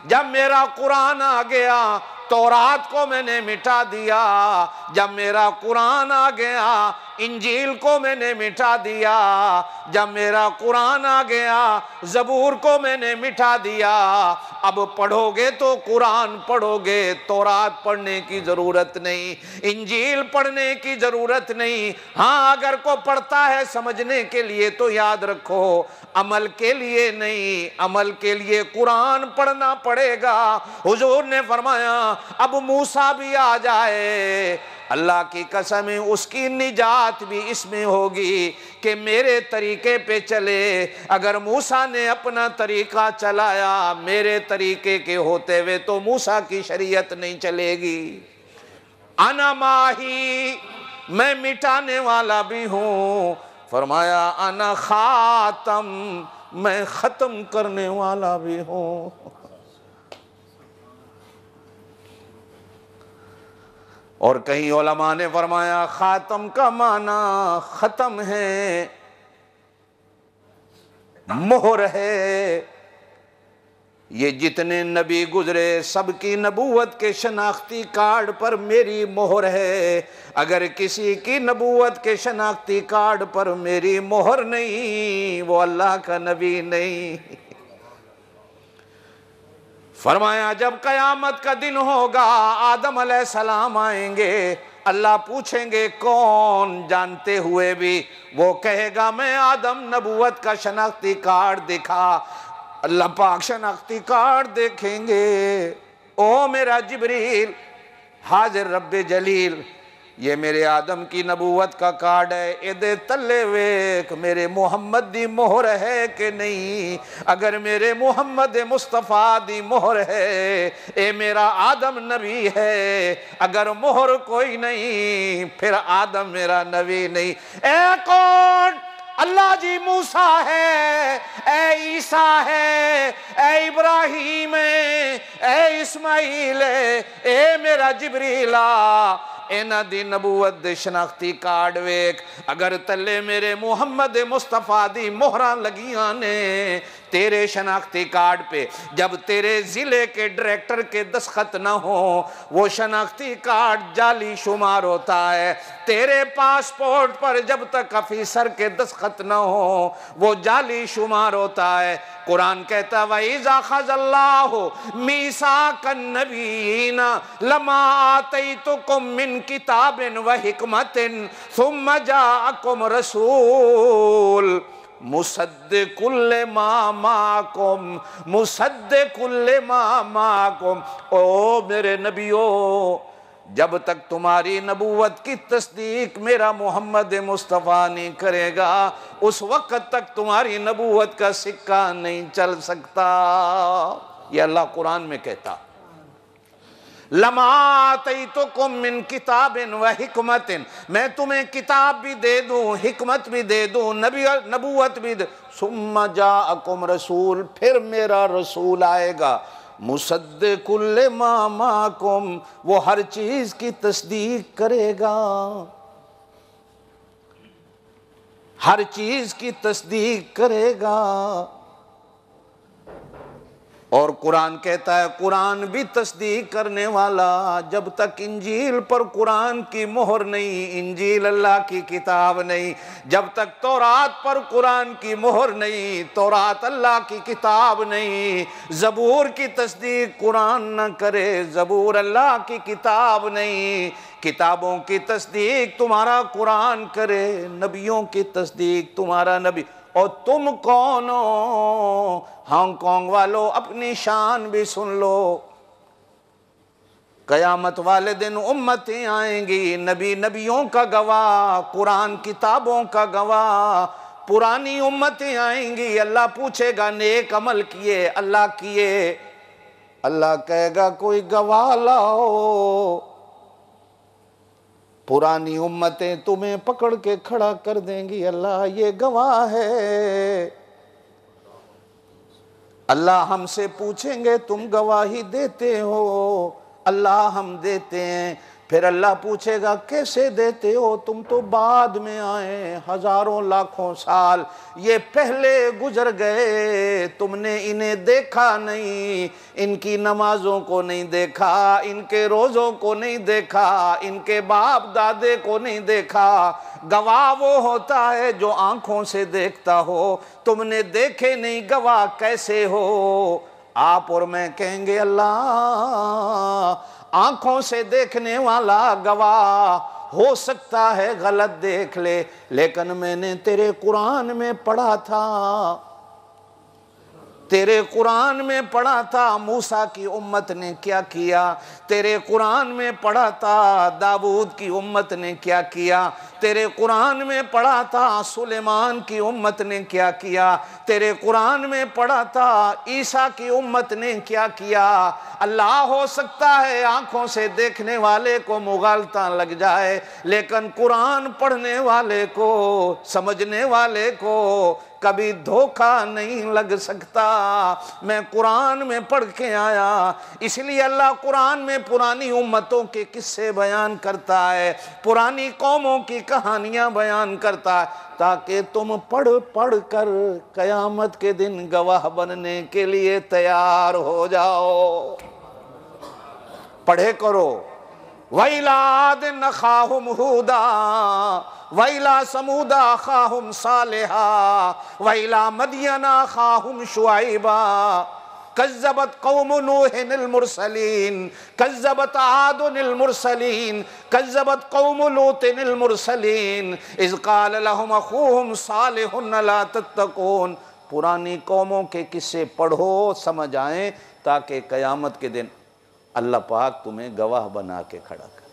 जब मेरा कुरान आ गया, तौरात को मैंने मिटा दिया। जब मेरा कुरान आ गया, इंजील को मैंने मिटा दिया। जब मेरा कुरान आ गया, ज़बूर को मैंने मिटा दिया। अब पढ़ोगे तो कुरान पढ़ोगे, तौरात पढ़ने की ज़रूरत नहीं, इंजील पढ़ने की ज़रूरत नहीं। हाँ, अगर को पढ़ता है समझने के लिए तो याद रखो, अमल के लिए नहीं। अमल के लिए कुरान पढ़ना पड़ेगा। हुजूर ने फरमाया, अब मूसा भी आ जाए, अल्लाह की कसम है उसकी निजात भी इसमें होगी कि मेरे तरीके पे चले। अगर मूसा ने अपना तरीका चलाया मेरे तरीके के होते हुए, तो मूसा की शरीयत नहीं चलेगी। अना माही, मैं मिटाने वाला भी हूं। फरमाया अना खातम, मैं खत्म करने वाला भी हूं। और कहीं उलमा ने फरमाया खातम का माना खत्म है, मोहर है। ये जितने नबी गुजरे सबकी नबूवत के शनाख्ती कार्ड पर मेरी मोहर है। अगर किसी की नबूवत के शनाख्ती कार्ड पर मेरी मोहर नहीं, वो अल्लाह का नबी नहीं। फरमाया जब कयामत का दिन होगा, आदम अलैहिस्सलाम आएंगे, अल्लाह पूछेंगे कौन, जानते हुए भी वो कहेगा मैं आदम, नबूवत का शनाख्ती कार्ड दिखा। अल्लाह पाक शनाख्ती कार्ड देखेंगे, ओ मेरा जिब्रील हाजिर रब्बे जलील, ये मेरे आदम की नबूवत का कार्ड है, एदे तले वेख मेरे मुहम्मद दी मोहर है कि नहीं। अगर मेरे मुहम्मद मुस्तफ़ा दी मोहर है, ए मेरा आदम नबी है। अगर मोहर कोई नहीं, फिर आदम मेरा नबी नहीं। ए कौन? अल्लाह जी मूसा है, ए ईसा है, ए इब्राहीम है, ए इस्माइल है, ए मेरा जिब्रीला। इन्हां दी नबूवत दे शनाख्ती कार्ड वेख। अगर तले मेरे मुहम्मद मुस्तफ़ा दी मोहरां लगियां ने तेरे शनाख्ती कार्ड पे, जब तेरे ज़िले के डायरेक्टर के दस्तखत न हो, वो शनाख्ती कार्ड जाली शुमार होता है। तेरे पासपोर्ट पर जब तक अफीसर के दस्तखत न हो, वो जाली शुमार होता है। कुरान कहता है वइज़ा ख़ज़ल्लाहु मीसाकन नबीयीना लमा आतैतुकुम मिन किताबिन व हिकमतिन सुम्मा जाअकुम रसूल मुसद्दिकुल मा माकुम, मुसद्दिकुल मा माकुम। ओ मेरे नबियों, जब तक तुम्हारी नबूवत की तस्दीक मेरा मोहम्मद मुस्तफ़ा नहीं करेगा, उस वक़्त तक तुम्हारी नबूवत का सिक्का नहीं चल सकता। ये अल्लाह कुरान में कहता। लमा आतैतुकुम मिन किताबिन व हिकमतिन, मैं तुम्हें किताब भी दे दूं, हिकमत भी दे दूं, नबूवत भी दे। सुम्मा जाअकुम रसूल, फिर मेरा रसूल आएगा। मुसद्दिकुल मा माकुम, वो हर चीज की तस्दीक करेगा, हर चीज की तस्दीक करेगा। और कुरान कहता है कुरान भी तस्दीक करने वाला। जब तक इंजील पर कुरान की मोहर नहीं, इंजील अल्लाह की किताब नहीं। जब तक तौरात पर कुरान की मोहर नहीं, तौरात अल्लाह की किताब नहीं। ज़बूर की तस्दीक कुरान न करे, ज़बूर अल्लाह की किताब नहीं। किताबों की तस्दीक तुम्हारा कुरान करे, नबियों की तस्दीक तुम्हारा नबी। और तुम कौन हो? हांगकांग वालों, अपनी शान भी सुन लो। कयामत वाले दिन उम्मतें आएंगी, नबी नबियों का गवाह, कुरान किताबों का गवाह। पुरानी उम्मतें आएंगी, अल्लाह पूछेगा नेक अमल किए? अल्लाह किए। अल्लाह कहेगा कोई गवाह लाओ। पुरानी उम्मतें तुम्हें पकड़ के खड़ा कर देंगी, अल्लाह ये गवाह है। अल्लाह हमसे पूछेंगे तुम गवाही देते हो? अल्लाह हम देते हैं। फिर अल्लाह पूछेगा कैसे देते हो? तुम तो बाद में आए, हजारों लाखों साल ये पहले गुजर गए, तुमने इन्हें देखा नहीं, इनकी नमाजों को नहीं देखा, इनके रोज़ों को नहीं देखा, इनके बाप दादे को नहीं देखा। गवाह वो होता है जो आंखों से देखता हो, तुमने देखे नहीं, गवाह कैसे हो? आप और मैं कहेंगे अल्लाह आंखों से देखने वाला गवाह हो सकता है गलत देख ले, लेकिन मैंने तेरे कुरान में पढ़ा था, तेरे कुरान में पढ़ा था मूसा की उम्मत ने क्या किया, तेरे कुरान में पढ़ा था दाऊद की उम्मत ने क्या किया, तेरे कुरान में पढ़ा था सुलेमान की उम्मत ने क्या किया, तेरे कुरान में पढ़ा था ईसा की उम्मत ने क्या किया। अल्लाह हो सकता है आंखों से देखने वाले को मुगालता लग जाए, लेकिन कुरान पढ़ने वाले को, समझने वाले को कभी धोखा नहीं लग सकता। मैं कुरान में पढ़ के आया, इसलिए अल्लाह कुरान में पुरानी उम्मतों के किस्से बयान करता है, पुरानी कौमों की कहानियां बयान करता है, ताकि तुम पढ़ पढ़ कर कयामत के दिन गवाह बनने के लिए तैयार हो जाओ। पढ़े करो। वैलाद नखाहुम हुदा वैला समूदा खाहुम सालेहा वैला मदियना खाहुम शुआइबा कज़्ज़बत कौम नूहिल मुरसलीन कज़्ज़बत आदुल मुरसलीन कज़्ज़बत कौम लूतिल मुरसलीन इज़ क़ाल लहुम अख़ूहुम सालिहुन ला तत्तक़ून। पुरानी कौमों के किस्से पढ़ो, समझ आए, ताकि क़यामत के दिन अल्लाह पाक तुम्हें गवाह बना के खड़ा कर।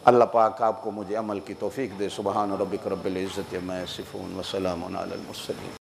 अल्लाह पाक आपको मुझे अमल की तौफीक दे। सुबहान रब्बिक रब्बिल इज़्ज़ति अम्मा यसिफून व सलामुन अलल मुरसलीन।